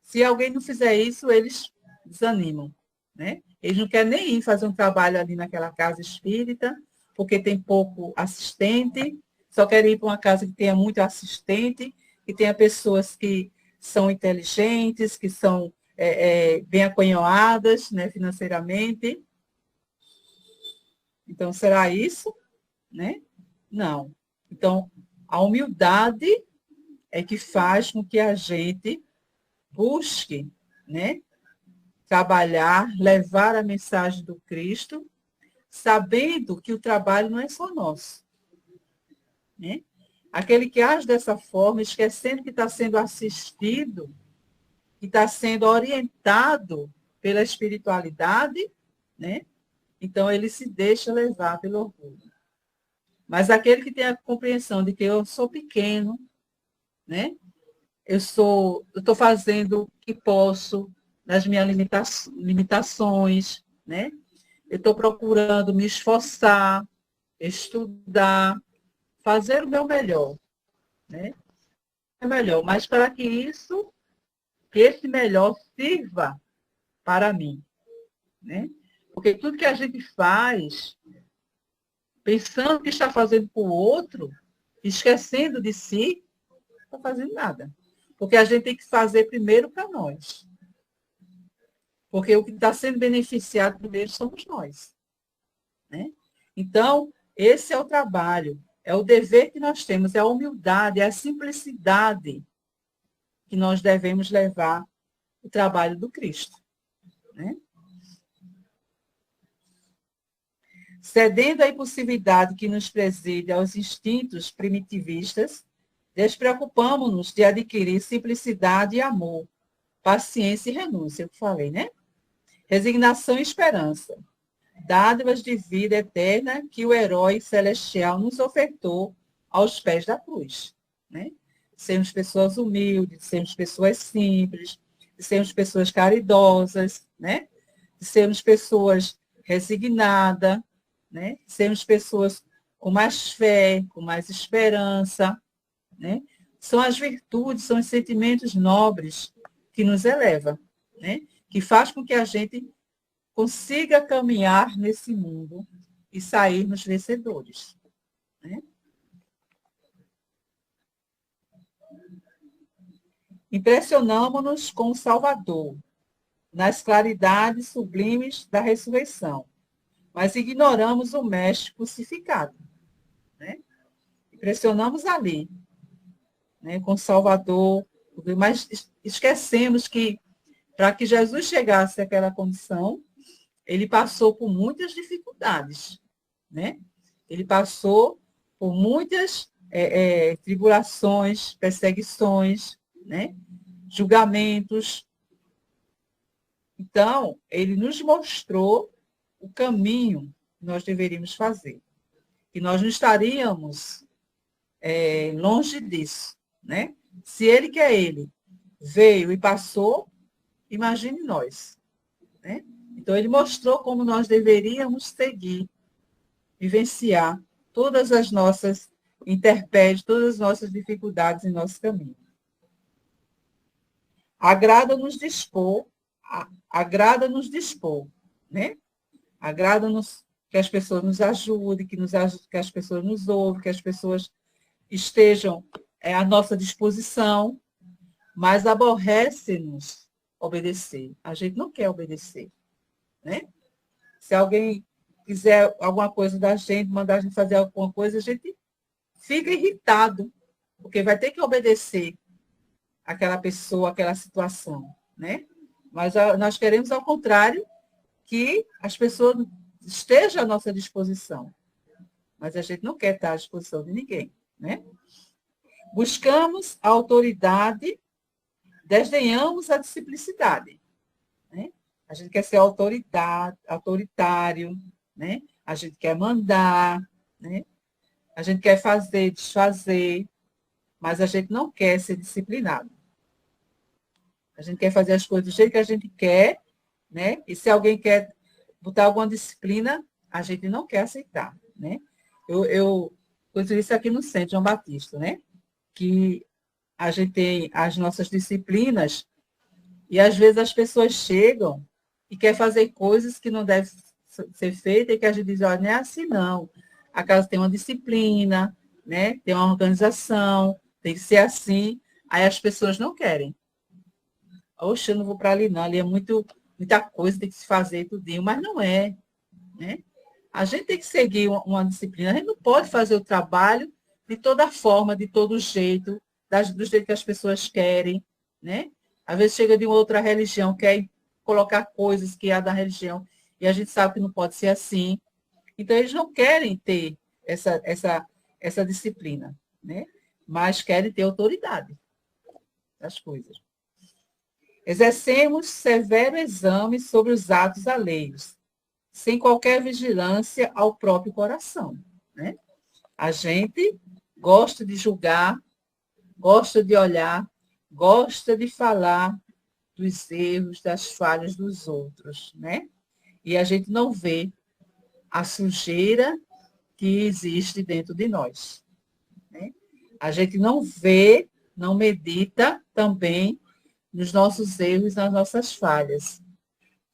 Se alguém não fizer isso, eles desanimam, né? Eles não querem nem ir fazer um trabalho ali naquela casa espírita, porque tem pouco assistente, só querem ir para uma casa que tenha muito assistente, que tenha pessoas que são inteligentes, que são bem acanhoadas, né, financeiramente. Então, será isso? Né? Não. Então, a humildade é que faz com que a gente busque, né, trabalhar, levar a mensagem do Cristo, sabendo que o trabalho não é só nosso. Né? Aquele que age dessa forma, esquecendo que está sendo assistido, que está sendo orientado pela espiritualidade, né? Então ele se deixa levar pelo orgulho. Mas aquele que tem a compreensão de que eu sou pequeno, né? Eu estou fazendo o que posso nas minhas limitações, né? Eu estou procurando me esforçar, estudar, fazer o meu melhor, né? É melhor, mas para que esse melhor sirva para mim, né? Porque tudo que a gente faz, pensando que está fazendo para o outro, esquecendo de si, não está fazendo nada. Porque a gente tem que fazer primeiro para nós. Porque o que está sendo beneficiado primeiro somos nós, né? Então, esse é o trabalho, é o dever que nós temos, é a humildade, é a simplicidade que nós devemos levar o trabalho do Cristo, né? Cedendo à impulsividade que nos preside aos instintos primitivistas, despreocupamos-nos de adquirir simplicidade e amor, paciência e renúncia, eu falei, né? Resignação e esperança, dádivas de vida eterna que o herói celestial nos ofertou aos pés da cruz, né? Sermos pessoas humildes, sermos pessoas simples, sermos pessoas caridosas, né? Sermos pessoas resignadas, né? Sermos pessoas com mais fé, com mais esperança, né? São as virtudes, são os sentimentos nobres que nos elevam, né? Que faz com que a gente consiga caminhar nesse mundo e sairmos vencedores, né? Impressionamos-nos com o Salvador, nas claridades sublimes da ressurreição, mas ignoramos o Mestre crucificado, né? Impressionamos ali, né, com o Salvador, mas esquecemos que, para que Jesus chegasse àquela condição, ele passou por muitas dificuldades, né? Ele passou por muitas tribulações, perseguições, né? Julgamentos. Então, ele nos mostrou o caminho que nós deveríamos fazer. E nós não estaríamos longe disso, né? Se ele, que é ele, veio e passou, imagine nós, né? Então, ele mostrou como nós deveríamos seguir, vivenciar todas as nossas intempéries, todas as nossas dificuldades em nosso caminho. Agrada-nos dispor, né? Agrada-nos que as pessoas nos ajudem, que as pessoas nos ouvem, que as pessoas estejam à nossa disposição, mas aborrece-nos obedecer. A gente não quer obedecer, né? Se alguém quiser alguma coisa da gente, mandar a gente fazer alguma coisa, a gente fica irritado, porque vai ter que obedecer aquela pessoa, aquela situação, né? Mas nós queremos, ao contrário, que as pessoas estejam à nossa disposição. Mas a gente não quer estar à disposição de ninguém, né? Buscamos a autoridade, desdenhamos a simplicidade, né? A gente quer ser autoritário, né? A gente quer mandar, né? A gente quer fazer, desfazer, mas a gente não quer ser disciplinado. A gente quer fazer as coisas do jeito que a gente quer, né? E se alguém quer botar alguma disciplina, a gente não quer aceitar, né? Eu conheço isso aqui no Centro João Batista, né? Que a gente tem as nossas disciplinas e às vezes as pessoas chegam e querem fazer coisas que não devem ser feitas e que a gente diz, olha, não é assim não. A casa tem uma disciplina, né? Tem uma organização, tem que ser assim. Aí as pessoas não querem. Oxe, eu não vou para ali não, ali é muita coisa, tem que se fazer tudinho, mas não é, né? A gente tem que seguir uma disciplina, a gente não pode fazer o trabalho de toda forma, de todo jeito, do jeito que as pessoas querem, né? Às vezes chega de uma outra religião, quer colocar coisas que é da religião, e a gente sabe que não pode ser assim. Então, eles não querem ter essa disciplina, né? Mas querem ter autoridade das coisas. Exercemos severo exame sobre os atos alheios, sem qualquer vigilância ao próprio coração, né? A gente gosta de julgar, gosta de olhar, gosta de falar dos erros, das falhas dos outros, né? E a gente não vê a sujeira que existe dentro de nós, né? A gente não vê, não medita também nos nossos erros, nas nossas falhas,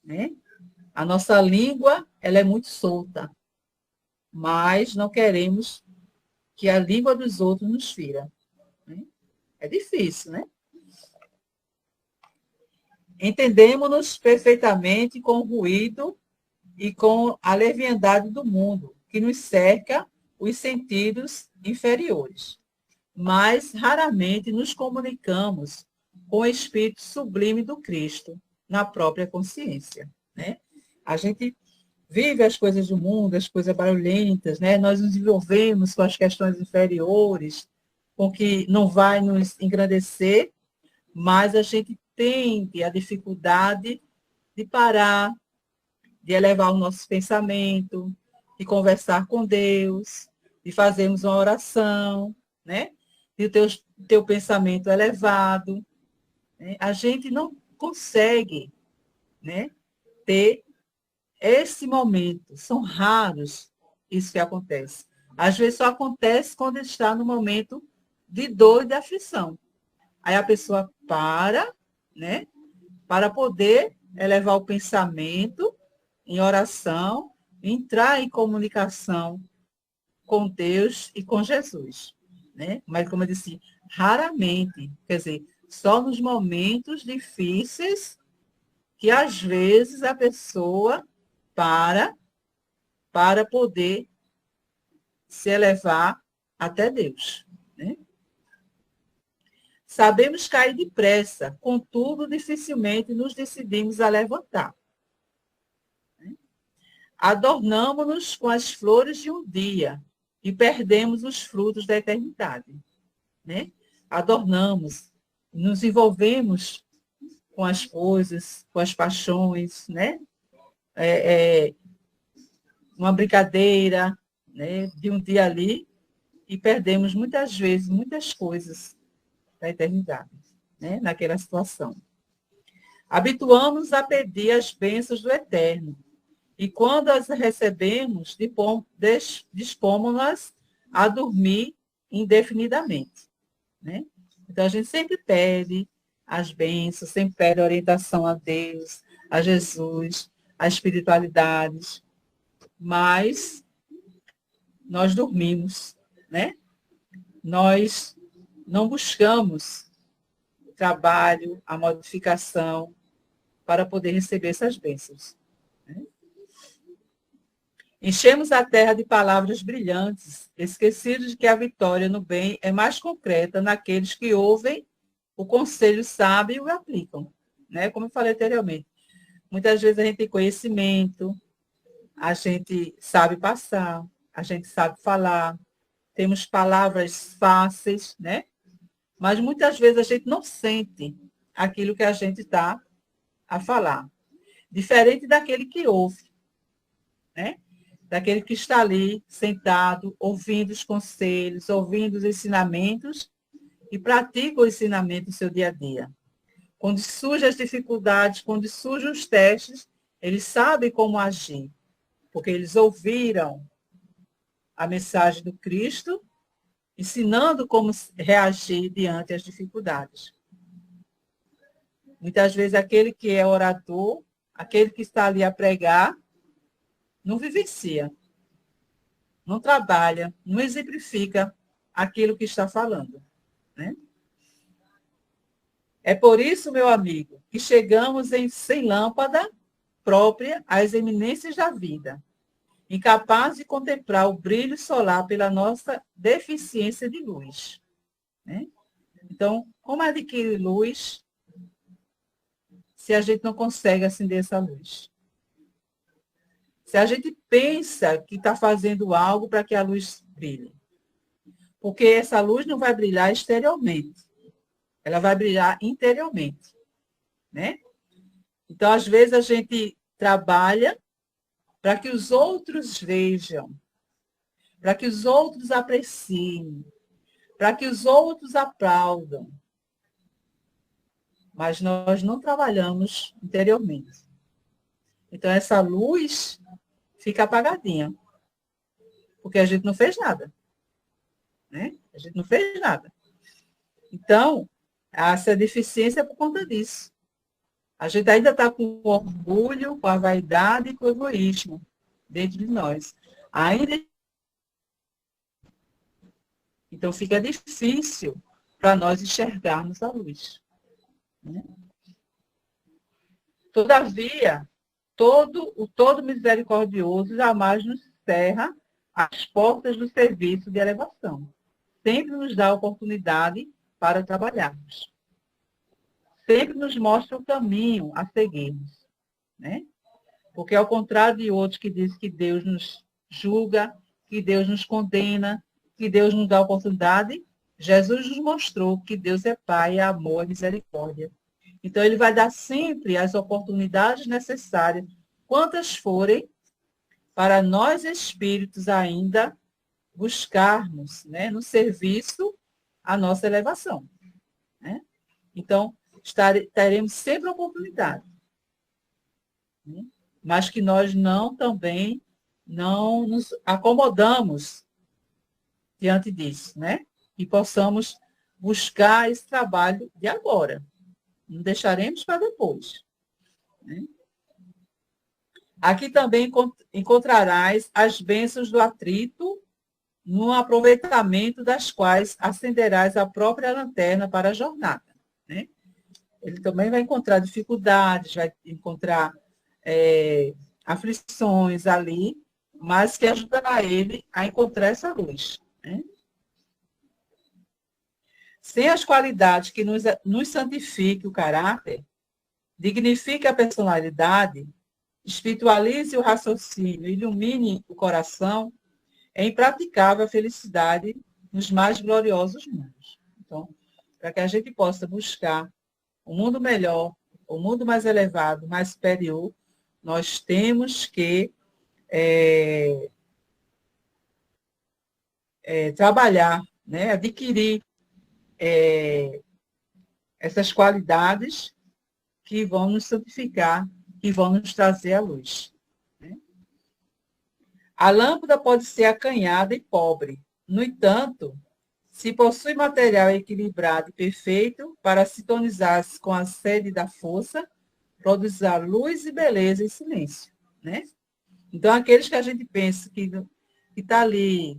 né? A nossa língua, ela é muito solta, mas não queremos que a língua dos outros nos fira, né? É difícil, né? Entendemos-nos perfeitamente com o ruído e com a leviandade do mundo, que nos cerca os sentidos inferiores. Mas raramente nos comunicamos com o espírito sublime do Cristo na própria consciência, né? A gente vive as coisas do mundo, as coisas barulhentas, né? Nós nos envolvemos com as questões inferiores, com que não vai nos engrandecer, mas a gente tem a dificuldade de parar, de elevar o nosso pensamento, de conversar com Deus, de fazermos uma oração, né? De o teu pensamento elevado. Né? A gente não consegue, né, ter esse momento. São raros isso que acontece. Às vezes só acontece quando está no momento de dor e de aflição. Aí a pessoa para, né, para poder elevar o pensamento em oração, entrar em comunicação com Deus e com Jesus, né? Mas, como eu disse, raramente, quer dizer, só nos momentos difíceis que, às vezes, a pessoa para poder se elevar até Deus, né? Sabemos cair depressa, contudo, dificilmente nos decidimos a levantar. Adornamo-nos com as flores de um dia e perdemos os frutos da eternidade, né? Adornamos, nos envolvemos com as coisas, com as paixões, né? Uma brincadeira, né, de um dia ali, e perdemos muitas vezes muitas coisas da eternidade, né, naquela situação. Habituamos a pedir as bênçãos do Eterno, e quando as recebemos, dispomos-nas a dormir indefinidamente, né? Então, a gente sempre pede as bênçãos, sempre pede orientação a Deus, a Jesus, a espiritualidades, mas nós dormimos, né? Nós não buscamos o trabalho, a modificação para poder receber essas bênçãos, né? Enchemos a terra de palavras brilhantes, esquecidos de que a vitória no bem é mais concreta naqueles que ouvem o conselho sábio e o aplicam, né? Como eu falei anteriormente, muitas vezes a gente tem conhecimento, a gente sabe passar, a gente sabe falar, temos palavras fáceis, né? Mas muitas vezes a gente não sente aquilo que a gente está a falar. Diferente daquele que ouve, né? Daquele que está ali, sentado, ouvindo os conselhos, ouvindo os ensinamentos e pratica o ensinamento no seu dia a dia. Quando surgem as dificuldades, quando surgem os testes, eles sabem como agir, porque eles ouviram a mensagem do Cristo, ensinando como reagir diante das dificuldades. Muitas vezes aquele que é orador, aquele que está ali a pregar, não vivencia, não trabalha, não exemplifica aquilo que está falando, né? É por isso, meu amigo, que chegamos sem lâmpada própria às eminências da vida, incapaz de contemplar o brilho solar pela nossa deficiência de luz, né? Então, como adquirir luz se a gente não consegue acender essa luz? Se a gente pensa que está fazendo algo para que a luz brilhe. Porque essa luz não vai brilhar exteriormente. Ela vai brilhar interiormente, né? Então, às vezes, a gente trabalha para que os outros vejam, para que os outros apreciem, para que os outros aplaudam. Mas nós não trabalhamos interiormente. Então, essa luz fica apagadinha, porque a gente não fez nada, né? A gente não fez nada. Então, essa deficiência é por conta disso. A gente ainda está com o orgulho, com a vaidade e com o egoísmo dentro de nós. Ainda. Então, fica difícil para nós enxergarmos a luz, né? Todavia, o todo misericordioso jamais nos cerra as portas do serviço de elevação. Sempre nos dá oportunidade para trabalharmos. sempre nos mostra o caminho a seguirmos, né? Porque ao contrário de outros que dizem que Deus nos julga, que Deus nos condena, que Deus nos dá oportunidade, Jesus nos mostrou que Deus é Pai, é amor, é misericórdia. Então, Ele vai dar sempre as oportunidades necessárias, quantas forem, para nós espíritos ainda buscarmos, né, no serviço a nossa elevação, né? Então, teremos sempre oportunidade, né? Mas que nós também não nos acomodamos diante disso, né? E possamos buscar esse trabalho de agora. Não deixaremos para depois, né? Aqui também encontrarás as bênçãos do atrito, no aproveitamento das quais acenderás a própria lanterna para a jornada, né? Ele também vai encontrar dificuldades, vai encontrar aflições ali, mas que ajudará ele a encontrar essa luz, né? Sem as qualidades que nos santifique o caráter, dignifique a personalidade, espiritualize o raciocínio, ilumine o coração, é impraticável a felicidade nos mais gloriosos mundos. Então, para que a gente possa buscar um mundo melhor, um mundo mais elevado, mais superior, nós temos que trabalhar, né, adquirir essas qualidades que vão nos santificar, que vão nos trazer a luz, né? A lâmpada pode ser acanhada e pobre. No entanto, se possui material equilibrado e perfeito para sintonizar-se com a sede da força, produzirá luz e beleza em silêncio, né? Então, aqueles que a gente pensa que está ali,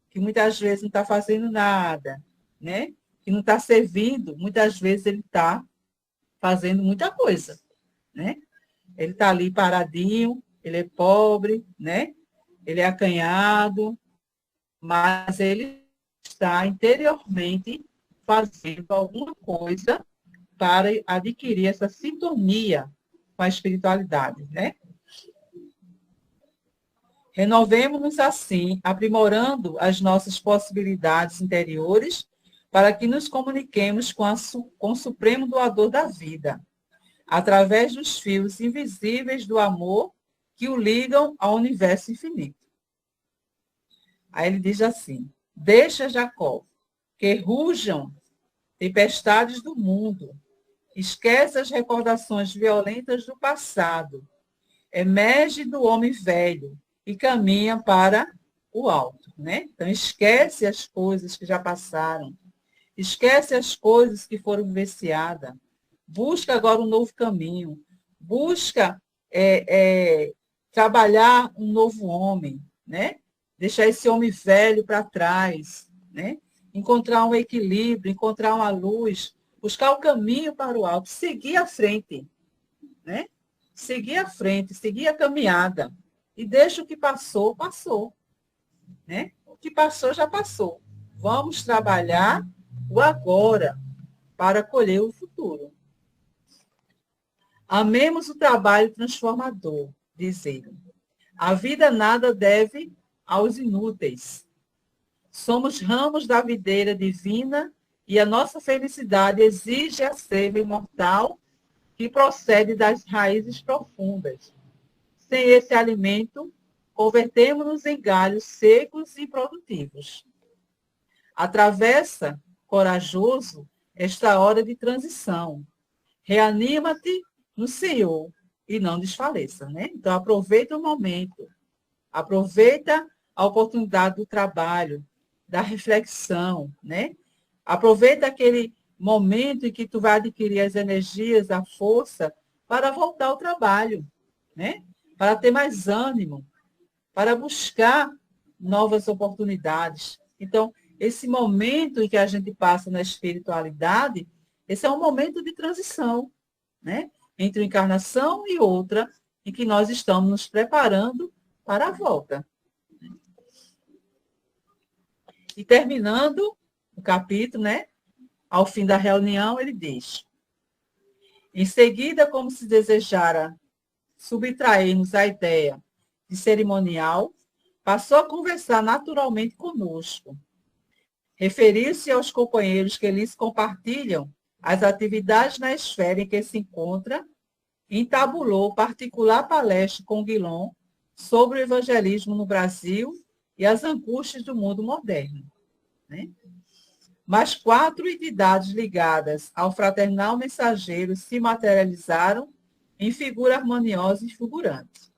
que muitas vezes não está fazendo nada, né? Que não está servindo, muitas vezes ele está fazendo muita coisa, né? Ele está ali paradinho, ele é pobre, né? Ele é acanhado, mas ele está interiormente fazendo alguma coisa para adquirir essa sintonia com a espiritualidade, né? Renovemos-nos assim, aprimorando as nossas possibilidades interiores para que nos comuniquemos com o Supremo Doador da vida, através dos fios invisíveis do amor que o ligam ao universo infinito. Aí ele diz assim: deixa, Jacó, que rujam tempestades do mundo, esquece as recordações violentas do passado, emerge do homem velho e caminha para o alto, né? Então, esquece as coisas que já passaram, esquece as coisas que foram vivenciadas, busca agora um novo caminho, busca trabalhar um novo homem, né? Deixar esse homem velho para trás, né? Encontrar um equilíbrio, encontrar uma luz, buscar o caminho para o alto, seguir à frente, né? Seguir à frente, seguir a caminhada. E deixa o que passou, passou, né? O que passou, já passou. Vamos trabalhar o agora para colher o futuro. Amemos o trabalho transformador, diz ele. A vida nada deve aos inúteis. Somos ramos da videira divina e a nossa felicidade exige a seiva imortal que procede das raízes profundas. Sem esse alimento, convertemos-nos em galhos secos e improdutivos. Atravessa, corajoso, esta hora de transição. Reanima-te no Senhor e não desfaleça, né? Então, aproveita o momento. Aproveita a oportunidade do trabalho, da reflexão, né? Aproveita aquele momento em que tu vai adquirir as energias, a força para voltar ao trabalho, né? Para ter mais ânimo, para buscar novas oportunidades. Então, esse momento em que a gente passa na espiritualidade, esse é um momento de transição, né? Entre uma encarnação e outra, em que nós estamos nos preparando para a volta. E terminando o capítulo, né? Ao fim da reunião, ele diz: Em seguida, como se desejara subtrair-nos a ideia de cerimonial, passou a conversar naturalmente conosco. Referir-se aos companheiros que lhes compartilham as atividades na esfera em que se encontra, entabulou particular palestra com Guilom sobre o evangelismo no Brasil e as angústias do mundo moderno. Né? Mas 4 entidades ligadas ao fraternal mensageiro se materializaram em figura harmoniosa e fulgurante.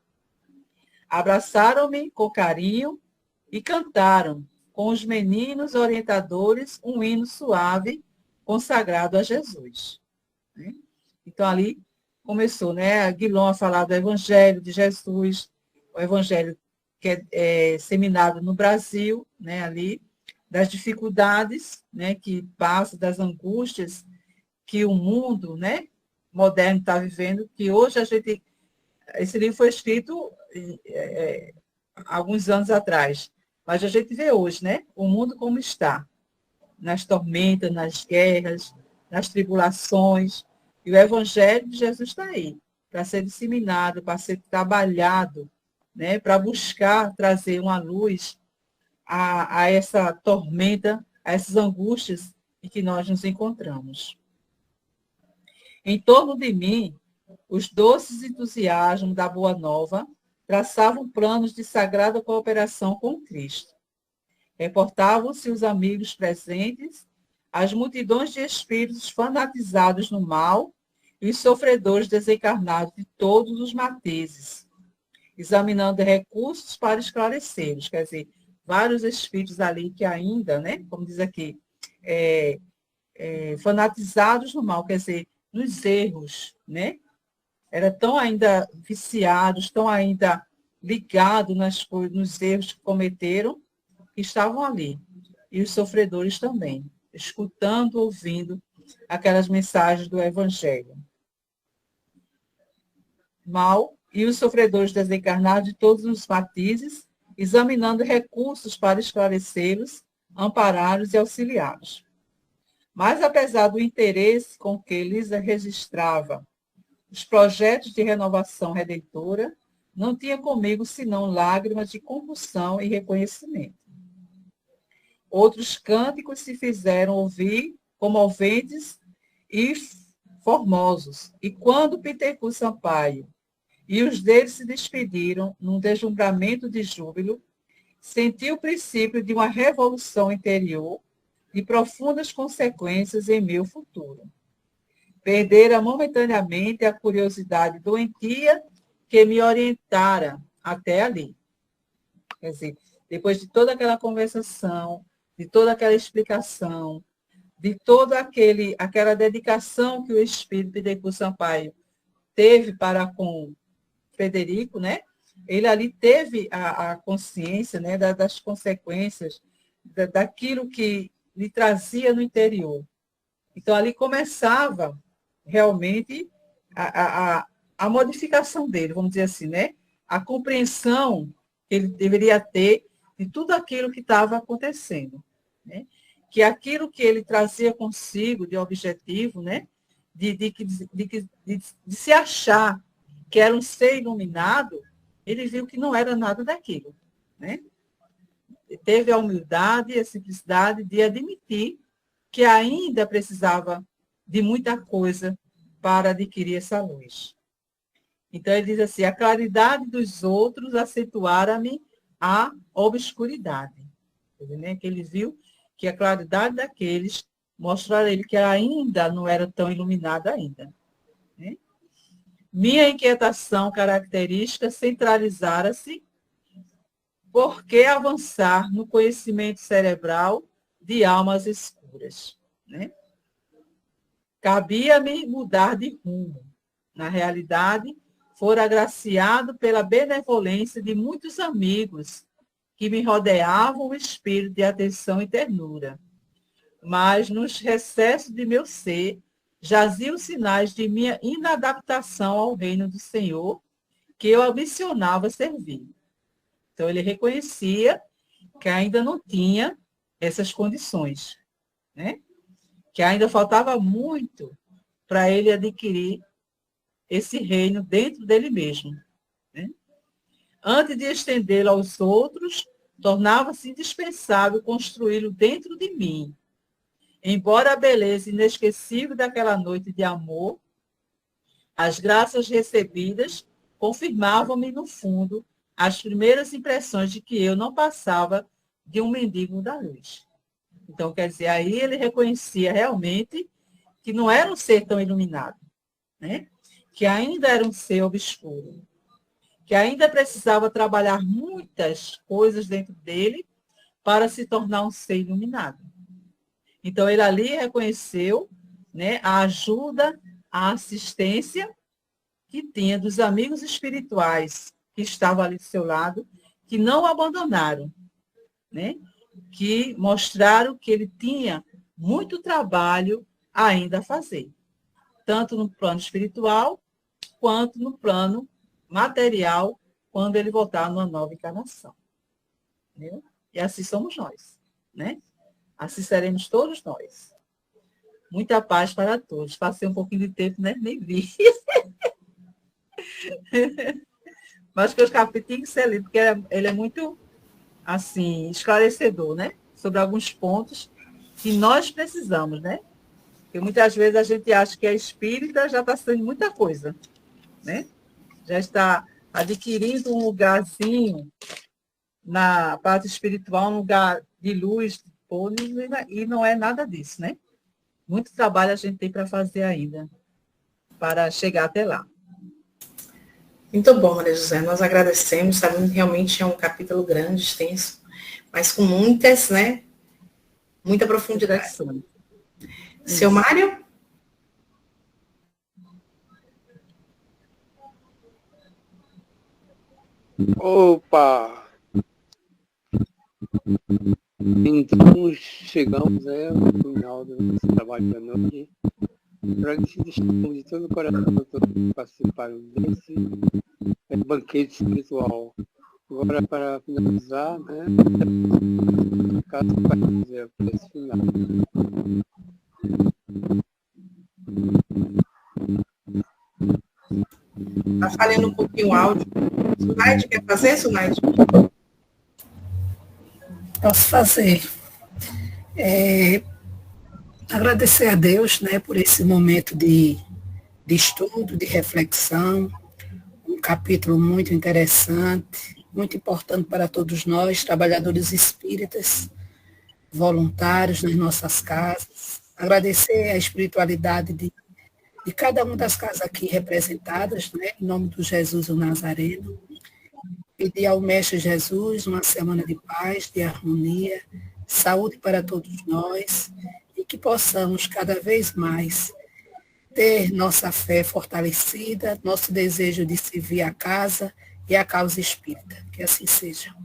Abraçaram-me com carinho e cantaram, com os meninos orientadores, um hino suave consagrado a Jesus. Né? Então, ali começou, né, a Guilom a falar do Evangelho de Jesus, o Evangelho que é seminado no Brasil, né, ali, das dificuldades, né, que passa, das angústias que o mundo, né, moderno está vivendo, que hoje esse livro foi escrito alguns anos atrás, mas a gente vê hoje, né, o mundo como está, nas tormentas, nas guerras, nas tribulações, e o Evangelho de Jesus está aí, para ser disseminado, para ser trabalhado, né, para buscar trazer uma luz a essa tormenta, a essas angústias em que nós nos encontramos. Em torno de mim, os doces entusiasmos da Boa Nova traçavam planos de sagrada cooperação com Cristo. Reportavam-se os amigos presentes, as multidões de espíritos fanatizados no mal e os sofredores desencarnados de todos os matizes, examinando recursos para esclarecê-los, quer dizer, vários espíritos ali que ainda, né, como diz aqui, fanatizados no mal, quer dizer, nos erros, né? Era tão ainda viciados, tão ainda ligados nos erros que cometeram, que estavam ali. E os sofredores também, escutando, ouvindo aquelas mensagens do Evangelho. Mal, e os sofredores desencarnados de todos os matizes, examinando recursos para esclarecê-los, ampará-los e auxiliá-los. Mas, apesar do interesse com que Elisa registrava os projetos de renovação redentora, não tinha comigo senão lágrimas de compulsão e reconhecimento. Outros cânticos se fizeram ouvir comoventes e formosos, e quando Pitecus Sampaio e os deles se despediram num deslumbramento de júbilo, senti o princípio de uma revolução interior de profundas consequências em meu futuro. Perdera momentaneamente a curiosidade doentia que me orientara até ali. Quer dizer, depois de toda aquela conversação, de toda aquela explicação, de toda aquela dedicação que o Espírito Pitecus Sampaio teve para com Frederico, né? Ele ali teve a consciência, né, das consequências daquilo que lhe trazia no interior. Então, ali começava realmente a modificação dele, vamos dizer assim, né? A compreensão que ele deveria ter de tudo aquilo que estava acontecendo, né? Que aquilo que ele trazia consigo de objetivo, né? De se achar que era um ser iluminado, ele viu que não era nada daquilo, né? Teve a humildade e a simplicidade de admitir que ainda precisava de muita coisa para adquirir essa luz. Então, ele diz assim, a claridade dos outros acentuara-me a obscuridade. Né? Que ele viu que a claridade daqueles mostrara a ele que ainda não era tão iluminado ainda. Né? Minha inquietação característica centralizara-se por que avançar no conhecimento cerebral de almas escuras. Né? Cabia-me mudar de rumo. Na realidade, fora agraciado pela benevolência de muitos amigos que me rodeavam o espírito de atenção e ternura. Mas nos recessos de meu ser jaziam sinais de minha inadaptação ao reino do Senhor, que eu ambicionava servir. Então, ele reconhecia que ainda não tinha essas condições, né? Que ainda faltava muito para ele adquirir esse reino dentro dele mesmo, né? Antes de estendê-lo aos outros, tornava-se indispensável construí-lo dentro de mim. Embora a beleza inesquecível daquela noite de amor, as graças recebidas confirmavam-me, no fundo, as primeiras impressões de que eu não passava de um mendigo da luz. Então, quer dizer, aí ele reconhecia realmente que não era um ser tão iluminado, né? Que ainda era um ser obscuro, que ainda precisava trabalhar muitas coisas dentro dele para se tornar um ser iluminado. Então, ele ali reconheceu, né, a ajuda, a assistência que tinha dos amigos espirituais que estavam ali do seu lado, que não o abandonaram, né? Que mostraram que ele tinha muito trabalho ainda a fazer, tanto no plano espiritual, quanto no plano material, quando ele voltar numa nova encarnação. Entendeu? E assim somos nós, né? Assim seremos todos nós. Muita paz para todos. Passei um pouquinho de tempo, né? Nem vi. Mas que os capítulos têm que ser lidos, porque ele é muito, assim, esclarecedor, né? Sobre alguns pontos que nós precisamos, né? Porque muitas vezes a gente acha que a espírita já está sendo muita coisa, né? Já está adquirindo um lugarzinho na parte espiritual, um lugar de luz, e não é nada disso, né? Muito trabalho a gente tem para fazer ainda, para chegar até lá. Muito bom, Maria José. Nós agradecemos, sabe? Realmente é um capítulo grande, extenso, mas com muitas, né? Muita profundidade. Seu Mário? Opa! Então, chegamos ao final do nosso trabalho da noite. Agradecemos de todo o coração a todos que participaram desse banquete espiritual. Agora, para finalizar, né? Caso vai fazer a prece final. Está falhando um pouquinho o áudio. Sunaide, quer fazer, Sunaide? Posso fazer. Agradecer a Deus, né, por esse momento de estudo, de reflexão, um capítulo muito interessante, muito importante para todos nós, trabalhadores espíritas, voluntários nas nossas casas. Agradecer a espiritualidade de cada uma das casas aqui representadas, né, em nome do Jesus o Nazareno. Pedir ao Mestre Jesus uma semana de paz, de harmonia, saúde para todos nós e que possamos cada vez mais ter nossa fé fortalecida, nosso desejo de servir a casa e a causa espírita. Que assim seja.